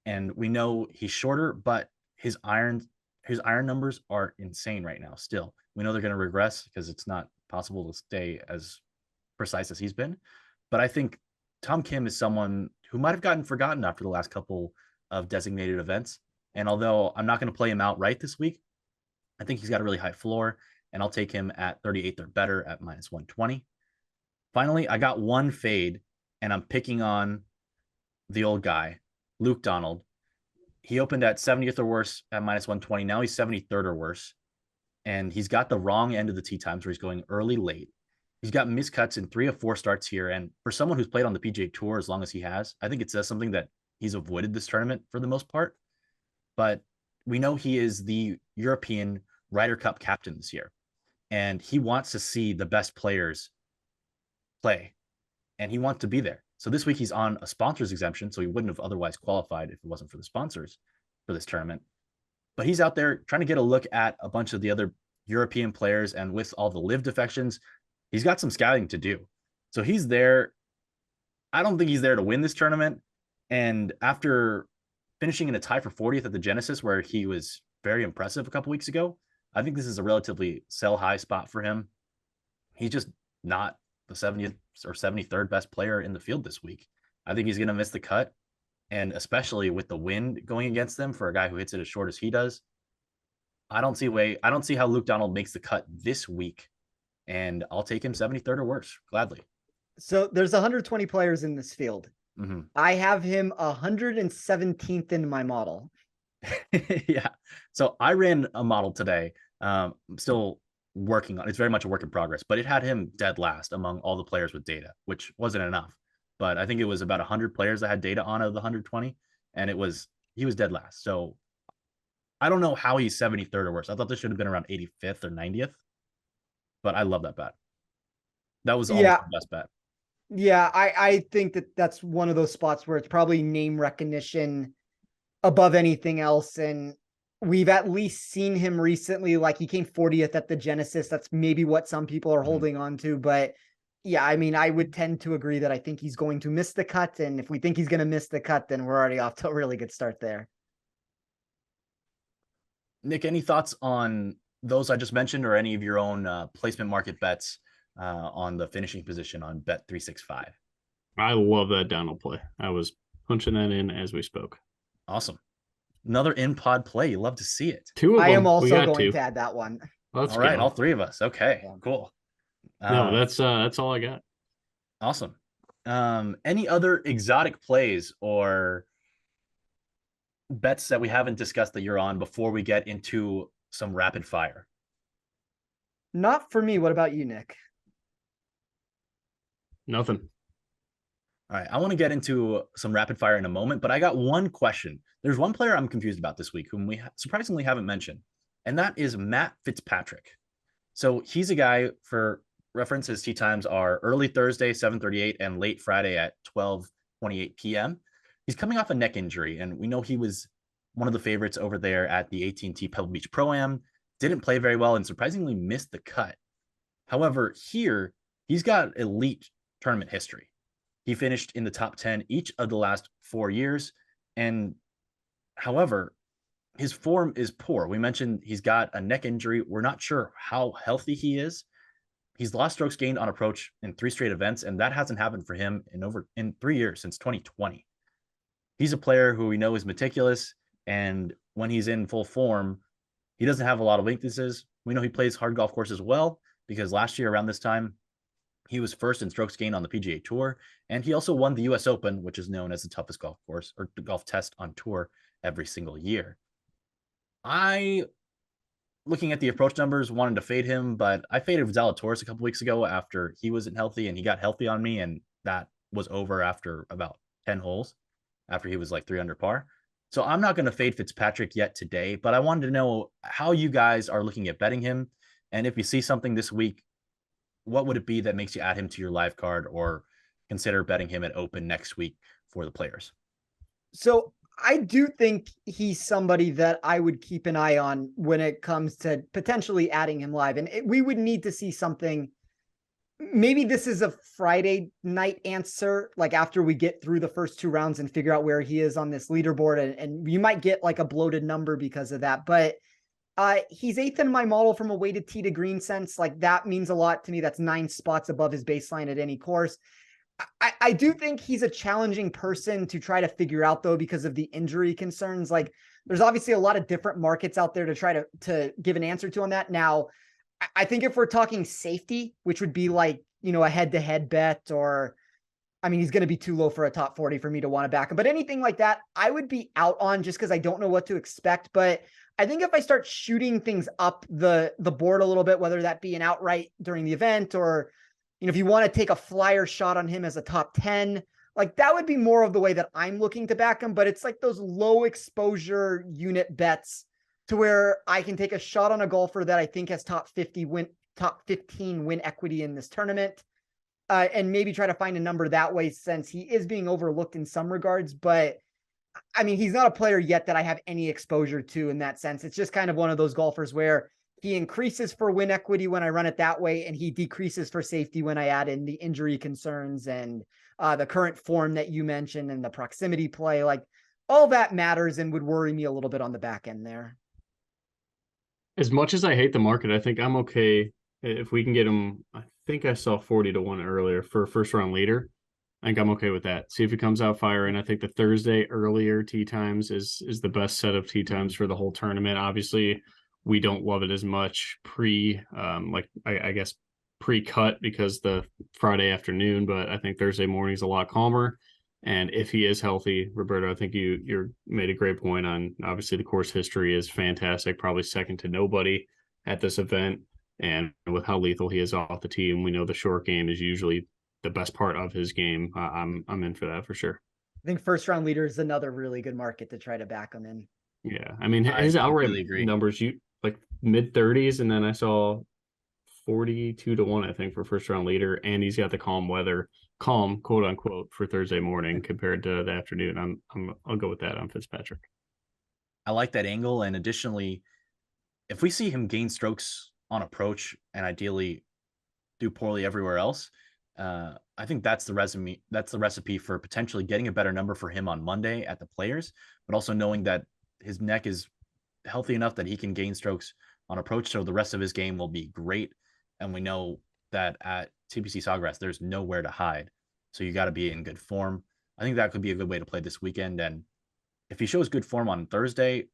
And we know he's shorter, but his iron numbers are insane right now still. We know they're going to regress because it's not possible to stay as precise as he's been. But I think Tom Kim is someone who might have gotten forgotten after the last couple of designated events. And although I'm not going to play him outright this week, I think he's got a really high floor, and I'll take him at 38th or better at -120. Finally, I got one fade, and I'm picking on the old guy, Luke Donald. He opened at 70th or worse at -120. Now he's 73rd or worse. And he's got the wrong end of the tee times where he's going early, late. He's got miscuts in 3 of 4 starts here. And for someone who's played on the PGA Tour as long as he has, I think it says something that he's avoided this tournament for the most part. But we know he is the European Ryder Cup captain this year. And he wants to see the best players play. And he wants to be there. So this week he's on a sponsor's exemption, so he wouldn't have otherwise qualified if it wasn't for the sponsors for this tournament. But he's out there trying to get a look at a bunch of the other European players, and with all the live defections, he's got some scouting to do. So he's there. I don't think he's there to win this tournament. And after finishing in a tie for 40th at the Genesis, where he was very impressive a couple weeks ago, I think this is a relatively sell high spot for him. He's just not the 70th or 73rd best player in the field this week. I think he's going to miss the cut. And especially with the wind going against them for a guy who hits it as short as he does, I don't see how Luke Donald makes the cut this week. And I'll take him 73rd or worse, gladly. So there's 120 players in this field. Mm-hmm. I have him 117th in my model. Yeah. So I ran a model today. I'm still working on it. It's very much a work in progress, but it had him dead last among all the players with data, which wasn't enough. But I think it was about 100 players that had data on of the 120, and he was dead last. So I don't know how he's 73rd or worse. I thought this should have been around 85th or 90th, but I love that bet. That was almost the best bet. Yeah, I think that's one of those spots where it's probably name recognition above anything else. And we've at least seen him recently, like he came 40th at the Genesis. That's maybe what some people are holding on to. But yeah, I mean, I would tend to agree that I think he's going to miss the cut. And if we think he's going to miss the cut, then we're already off to a really good start there. Nick, any thoughts on those I just mentioned, or any of your own placement market bets on the finishing position on Bet365? I love that Donald play. I was punching that in as we spoke. Awesome. Another in-pod play. You love to see it. 2 of them. I am also going to add that one. All right, all 3 of us. Okay, cool. No, that's all I got. Awesome. Any other exotic plays or bets that we haven't discussed that you're on before we get into some rapid fire? Not for me. What about you, Nick? Nothing. All right, I want to get into some rapid fire in a moment, but I got one question. There's one player I'm confused about this week whom we surprisingly haven't mentioned, and that is Matt Fitzpatrick. So he's a guy for reference, his tee times are early Thursday, 7:38, and late Friday at 12:28 p.m. He's coming off a neck injury, and we know he was one of the favorites over there at the AT&T Pebble Beach Pro-Am. Didn't play very well and surprisingly missed the cut. However, here, he's got elite tournament history. He finished in the top 10 each of the last 4 years. And however, his form is poor. We mentioned he's got a neck injury. We're not sure how healthy he is. He's lost strokes gained on approach in 3 straight events, and that hasn't happened for him in 3 years, since 2020. He's a player who we know is meticulous, and when he's in full form, he doesn't have a lot of weaknesses. We know he plays hard golf courses well, because last year around this time, he was first in strokes gained on the PGA Tour, and he also won the US Open, which is known as the toughest golf course or the golf test on tour every single year. I, looking at the approach numbers, wanted to fade him, but I faded Zalatoris a couple weeks ago after he wasn't healthy, and he got healthy on me, and that was over after about 10 holes, after he was like 3 under par. So I'm not going to fade Fitzpatrick yet today, but I wanted to know how you guys are looking at betting him. And if you see something this week, what would it be that makes you add him to your live card or consider betting him at Open next week for the players? So I do think he's somebody that I would keep an eye on when it comes to potentially adding him live. And we would need to see something. Maybe this is a Friday night answer, like after we get through the first 2 rounds and figure out where he is on this leaderboard. And you might get like a bloated number because of that. But he's 8th in my model from a weighted tee to green sense. Like that means a lot to me. That's 9 spots above his baseline at any course. I do think he's a challenging person to try to figure out, though, because of the injury concerns. Like there's obviously a lot of different markets out there to try to give an answer to on that. Now, I think if we're talking safety, which would be like, a head-to-head bet, or, I mean, he's going to be too low for a top 40 for me to want to back him. But anything like that, I would be out on just because I don't know what to expect. But I think if I start shooting things up the board a little bit, whether that be an outright during the event or, if you want to take a flyer shot on him as a top 10, like that would be more of the way that I'm looking to back him. But it's like those low exposure unit bets to where I can take a shot on a golfer that I think has top 15 win equity in this tournament. And maybe try to find a number that way, since he is being overlooked in some regards. But I mean, he's not a player yet that I have any exposure to in that sense. It's just kind of one of those golfers where he increases for win equity when I run it that way, and he decreases for safety when I add in the injury concerns and the current form that you mentioned and the proximity play. Like all that matters and would worry me a little bit on the back end there. As much as I hate the market, I think I'm okay if we can get him. I think I saw 40-1 earlier for a first round leader. I think I'm okay with that. See if he comes out firing. I think the Thursday earlier tee times is the best set of tee times for the whole tournament. Obviously, we don't love it as much I guess pre-cut because the Friday afternoon, but I think Thursday morning is a lot calmer. And if he is healthy, Roberto, I think you made a great point on, obviously the course history is fantastic, probably second to nobody at this event. And with how lethal he is off the tee, and we know the short game is usually the best part of his game, I'm in for that for sure. I think first round leader is another really good market to try to back him in. Yeah, I mean his outright numbers, like mid 30s, and then I saw 42-1, I think, for first round leader, and he's got the calm quote unquote for Thursday morning compared to the afternoon. I'll go with that on Fitzpatrick. I like that angle, and additionally, if we see him gain strokes on approach and ideally do poorly everywhere else, I think that's the recipe for potentially getting a better number for him on Monday at the Players, but also knowing that his neck is healthy enough that he can gain strokes on approach, so the rest of his game will be great. And we know that at TPC Sawgrass, there's nowhere to hide, so you got to be in good form. I think that could be a good way to play this weekend. And if he shows good form on Thursday,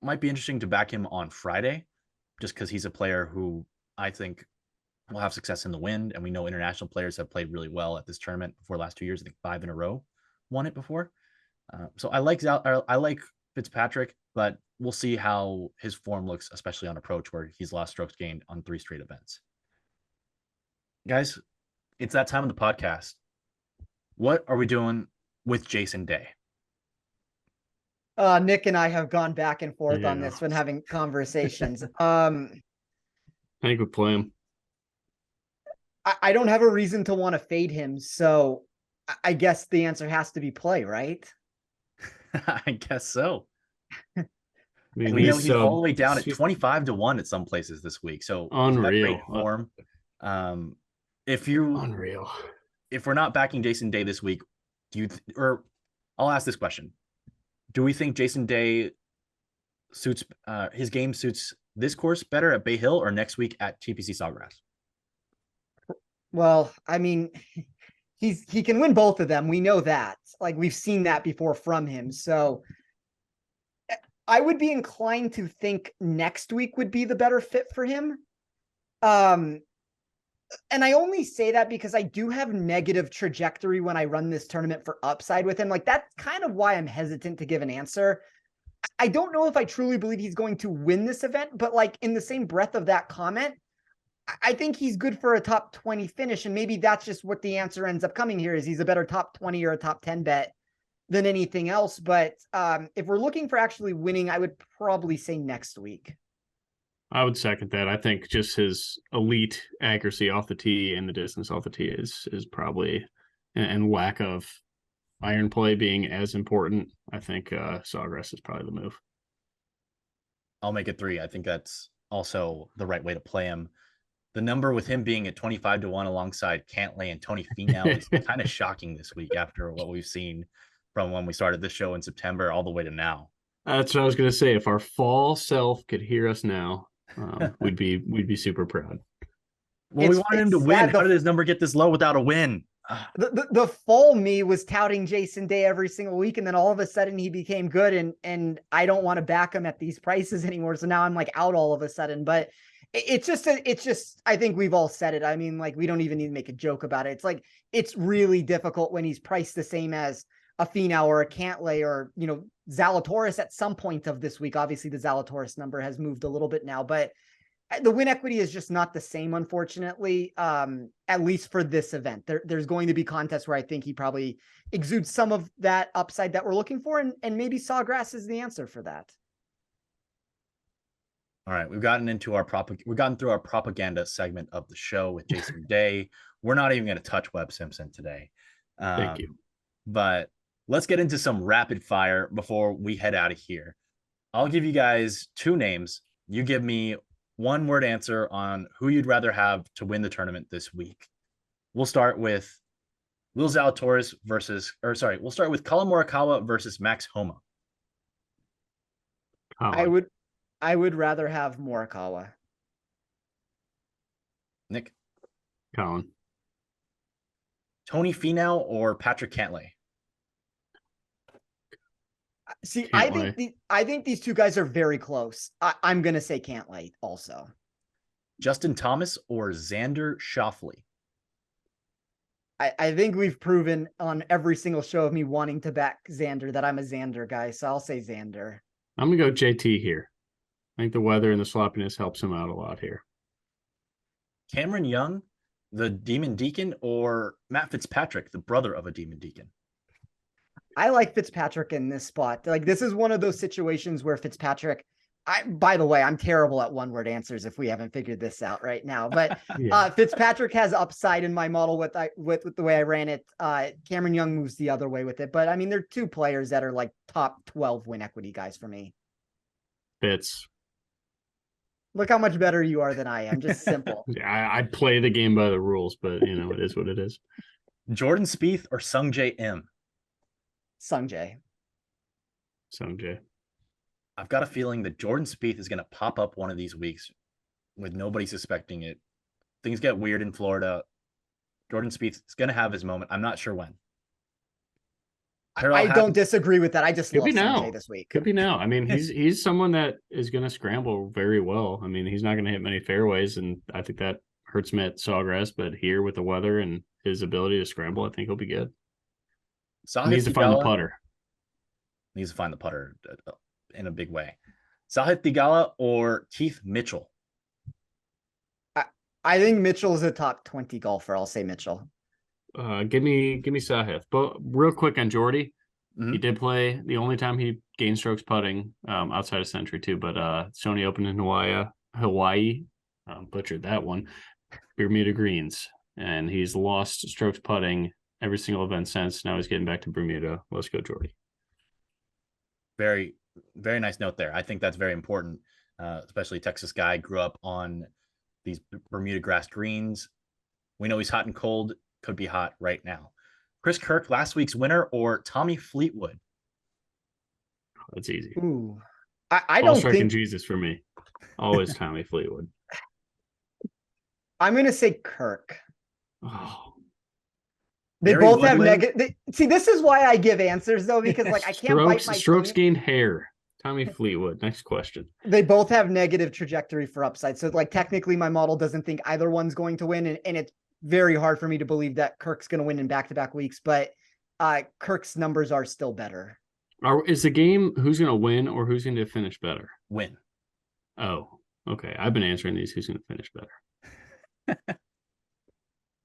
might be interesting to back him on Friday, just because he's a player who I think will have success in the wind. And we know international players have played really well at this tournament before the last 2 years. I think 5 in a row won it before. So I like Fitzpatrick, but we'll see how his form looks, especially on approach, where he's lost strokes gained on 3 straight events. Guys, it's that time of the podcast. What are we doing with Jason Day? Nick and I have gone back and forth on this when having conversations. I think we play him. I don't have a reason to want to fade him. So I guess the answer has to be play, right? I guess so. I mean, We know he's all so the way down at 25-1 at some places this week. So he's got great unreal. form. If Unreal. we're not backing Jason Day this week, or I'll ask this question. Do we think Jason Day suits his game suits this course better at Bay Hill or next week at TPC Sawgrass? Well, I mean, he can win both of them. We know that. Like, we've seen that before from him. So I would be inclined to think next week would be the better fit for him. And I only say that because I do have negative trajectory when I run this tournament for upside with him. Like, that's kind of why I'm hesitant to give an answer. I don't know if I truly believe he's going to win this event, but like in the same breath of that comment, I think he's good for a top 20 finish. And maybe that's just what the answer ends up coming here is he's a better top 20 or a top 10 bet than anything else. But if we're looking for actually winning, I would probably say next week. I would second that. I think just his elite accuracy off the tee and the distance off the tee is probably, and lack of iron play being as important. I think Sawgrass is probably the move. I'll make it 3. I think that's also the right way to play him. The number with him being at 25-1 alongside Cantlay and Tony Finau is kind of shocking this week after what we've seen from when we started this show in September all the way to now. That's what I was going to say. If our fall self could hear us now, we'd be super proud. Well, we wanted him to win. How did his number get this low without a win? The fall me was touting Jason Day every single week, and then all of a sudden he became good, and I don't want to back him at these prices anymore. So now I'm like out all of a sudden. But it's just I think we've all said it. I mean, like, we don't even need to make a joke about it. It's like, it's really difficult when he's priced the same as a Finau or a Cantlay or, you know, Zalatoris at some point of this week. Obviously the Zalatoris number has moved a little bit now, but the win equity is just not the same, unfortunately, at least for this event. There's going to be contests where I think he probably exudes some of that upside that we're looking for, and maybe Sawgrass is the answer for that. All right, we've gotten through our propaganda segment of the show with Jason Day. We're not even going to touch Webb Simpson today. Thank you. But let's get into some rapid fire before we head out of here. I'll give you guys 2 names. You give me one word answer on who you'd rather have to win the tournament this week. We'll start with Will Zalatoris we'll start with Colin Morikawa versus Max Homa. I would rather have Morikawa. Nick? Colin. Tony Finau or Patrick Cantlay? See, I think these 2 guys are very close. I'm going to say Cantlay also. Justin Thomas or Xander Schauffele? I think we've proven on every single show of me wanting to back Xander that I'm a Xander guy, so I'll say Xander. I'm going to go JT here. I think the weather and the sloppiness helps him out a lot here. Cameron Young, the Demon Deacon, or Matt Fitzpatrick, the brother of a Demon Deacon? I like Fitzpatrick in this spot. Like, this is one of those situations where Fitzpatrick, by the way, I'm terrible at one-word answers if we haven't figured this out right now, but yeah. Fitzpatrick has upside in my model with the way I ran it. Cameron Young moves the other way with it, but I mean, they're 2 players that are like top 12 win equity guys for me. Fitz. Look how much better you are than I am. Just simple. Yeah, I play the game by the rules, but you know, it is what it is. Jordan Spieth or Sungjae Im? Sungjae. I've got a feeling that Jordan Spieth is going to pop up one of these weeks with nobody suspecting it. Things get weird in Florida. Jordan Spieth is going to have his moment. I'm not sure when. I don't disagree with that. I just love Sungjae this week. Could be now. I mean, he's someone that is going to scramble very well. I mean, he's not going to hit many fairways, and I think that hurts him at Sawgrass. But here with the weather and his ability to scramble, I think he'll be good. He needs to find the putter. Needs to find the putter in a big way. Sahith Theegala or Keith Mitchell? I think Mitchell is a top 20 golfer. I'll say Mitchell. Give me Sahith. But real quick on Jordy, he did play the only time he gained strokes putting outside of Century too. But Sony Open in Hawaii, butchered that one. Bermuda Greens. and he's lost strokes putting every single event since. Now he's getting back to Bermuda. Let's go, Jordy. Very, very nice note there. I think that's very important, especially Texas guy, grew up on these Bermuda grass greens. We know he's hot and cold, could be hot right now. Chris Kirk, last week's winner, or Tommy Fleetwood? That's easy. Ooh, I All don't striking think Jesus for me. Always Tommy Fleetwood. I'm going to say Kirk. Oh, They Gary both have Woodland? negative. See, this is why I give answers though, because like I can't bite my strokes tongue. gained hair. Tommy Fleetwood. Next question. They both have negative trajectory for upside. So like technically my model doesn't think either one's going to win. And it's very hard for me to believe that Kirk's going to win in back-to-back weeks, but Kirk's numbers are still better. Is the game who's going to win or who's going to finish better? Win. Oh, okay. I've been answering these. Who's going to finish better?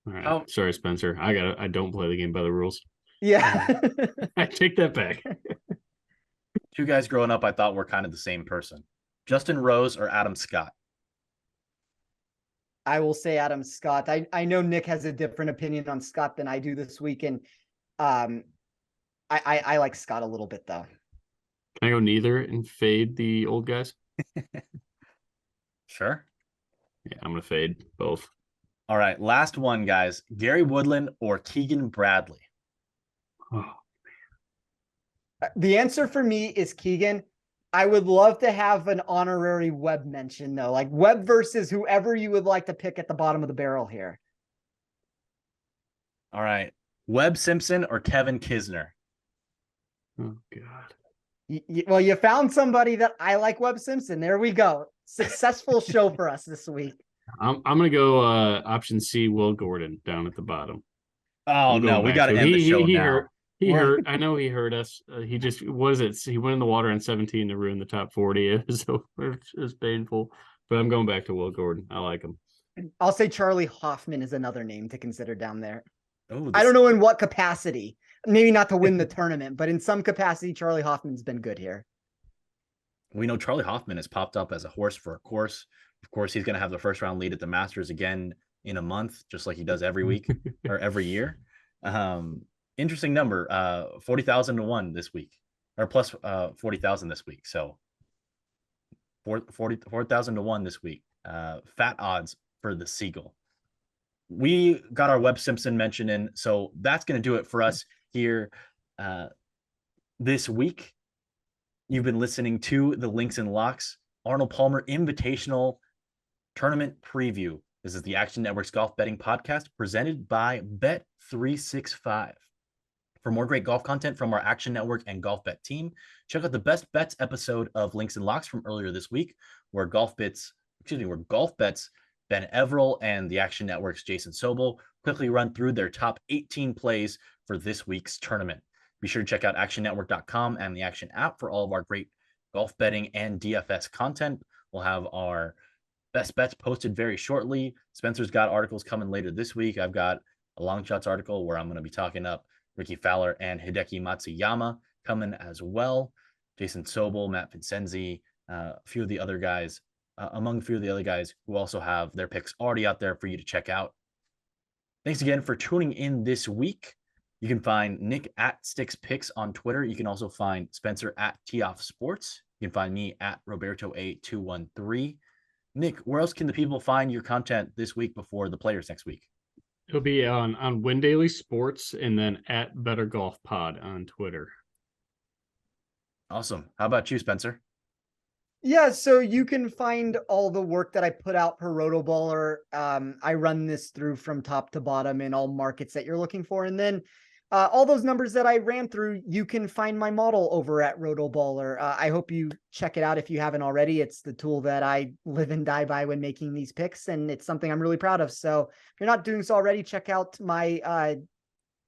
All right. Sorry, Spencer. I don't play the game by the rules. Yeah. I take that back. Two guys growing up I thought were kind of the same person. Justin Rose or Adam Scott? I will say Adam Scott. I know Nick has a different opinion on Scott than I do this week. And I like Scott a little bit though. Can I go neither and fade the old guys? Sure. Yeah, I'm going to fade both. All right. Last one, guys. Gary Woodland or Keegan Bradley? Oh, The answer for me is Keegan. I would love to have an honorary Webb mention though, like Webb versus whoever you would like to pick at the bottom of the barrel here. All right. Webb Simpson or Kevin Kisner? oh God. Well, you found somebody that I like, Webb Simpson. There we go. Successful show for us this week. I'm going to go option C, Will Gordon, down at the bottom. Oh, no. We got to end the show now. He hurt. I know he hurt us. He just, what is it? He went in the water in 17 to ruin the top 40. It was painful. But I'm going back to Will Gordon. I like him. I'll say Charlie Hoffman is another name to consider down there. Oh, I don't know in what capacity. Maybe not to win the tournament, but in some capacity, Charlie Hoffman's been good here. We know Charlie Hoffman has popped up as a horse for a course. Of course, he's going to have the first round lead at the Masters again in a month, just like he does every week or every year. Interesting number, 40,000 to 1 this week, or plus 40,000 this week. So 4,000 to 1 this week. Fat odds for the Seagull. We got our Webb Simpson mention in, so that's going to do it for us here this week. You've been listening to the Links and Locks Arnold Palmer Invitational Tournament Preview. This is the Action Network's golf betting podcast presented by Bet365. For more great golf content from our Action Network and Golf Bet team, check out the Best Bets episode of Links and Locks from earlier this week, where Golf Bet's Ben Everill and the Action Network's Jason Sobel quickly run through their top 18 plays for this week's tournament. Be sure to check out actionnetwork.com and the Action app for all of our great golf betting and DFS content. We'll have our best bets posted very shortly. Spencer's got articles coming later this week. I've got a long shots article where I'm going to be talking up Ricky Fowler and Hideki Matsuyama coming as well. Jason Sobel, Matt Vincenzi, a few of the other guys, among a few of the other guys who also have their picks already out there for you to check out. Thanks again for tuning in this week. You can find Nick at Sticks Picks on Twitter. You can also find Spencer at Toff Sports. You can find me at Roberto8213. Nick, where else can the people find your content this week before the Players next week? It'll be on Win Daily Sports and then at Better Golf Pod on Twitter. Awesome. How about you, Spencer? Yeah, so you can find all the work that I put out per Rotoballer. I run this through from top to bottom in all markets that you're looking for. And then all those numbers that I ran through, you can find my model over at Rotoballer. I hope you check it out if you haven't already. It's the tool that I live and die by when making these picks, and it's something I'm really proud of. So if you're not doing so already, check out my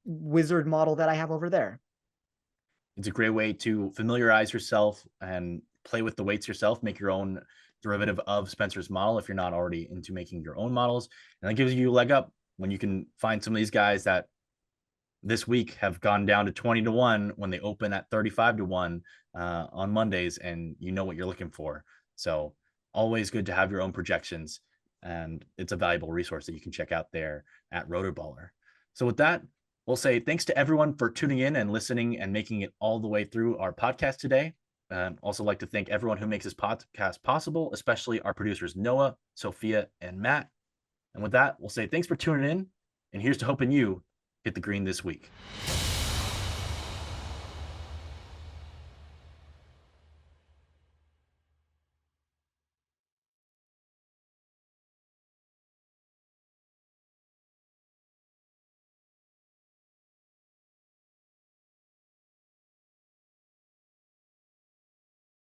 wizard model that I have over there. It's a great way to familiarize yourself and play with the weights yourself, make your own derivative of Spencer's model if you're not already into making your own models. And that gives you a leg up when you can find some of these guys that this week have gone down to 20 to 1 when they open at 35 to 1 on Mondays, and you know what you're looking for. So always good to have your own projections and it's a valuable resource that you can check out there at Rotoballer. So with that, we'll say thanks to everyone for tuning in and listening and making it all the way through our podcast today. Also like to thank everyone who makes this podcast possible, especially our producers, Noah, Sophia, and Matt. And with that, we'll say thanks for tuning in, and here's to hoping you hit the green this week.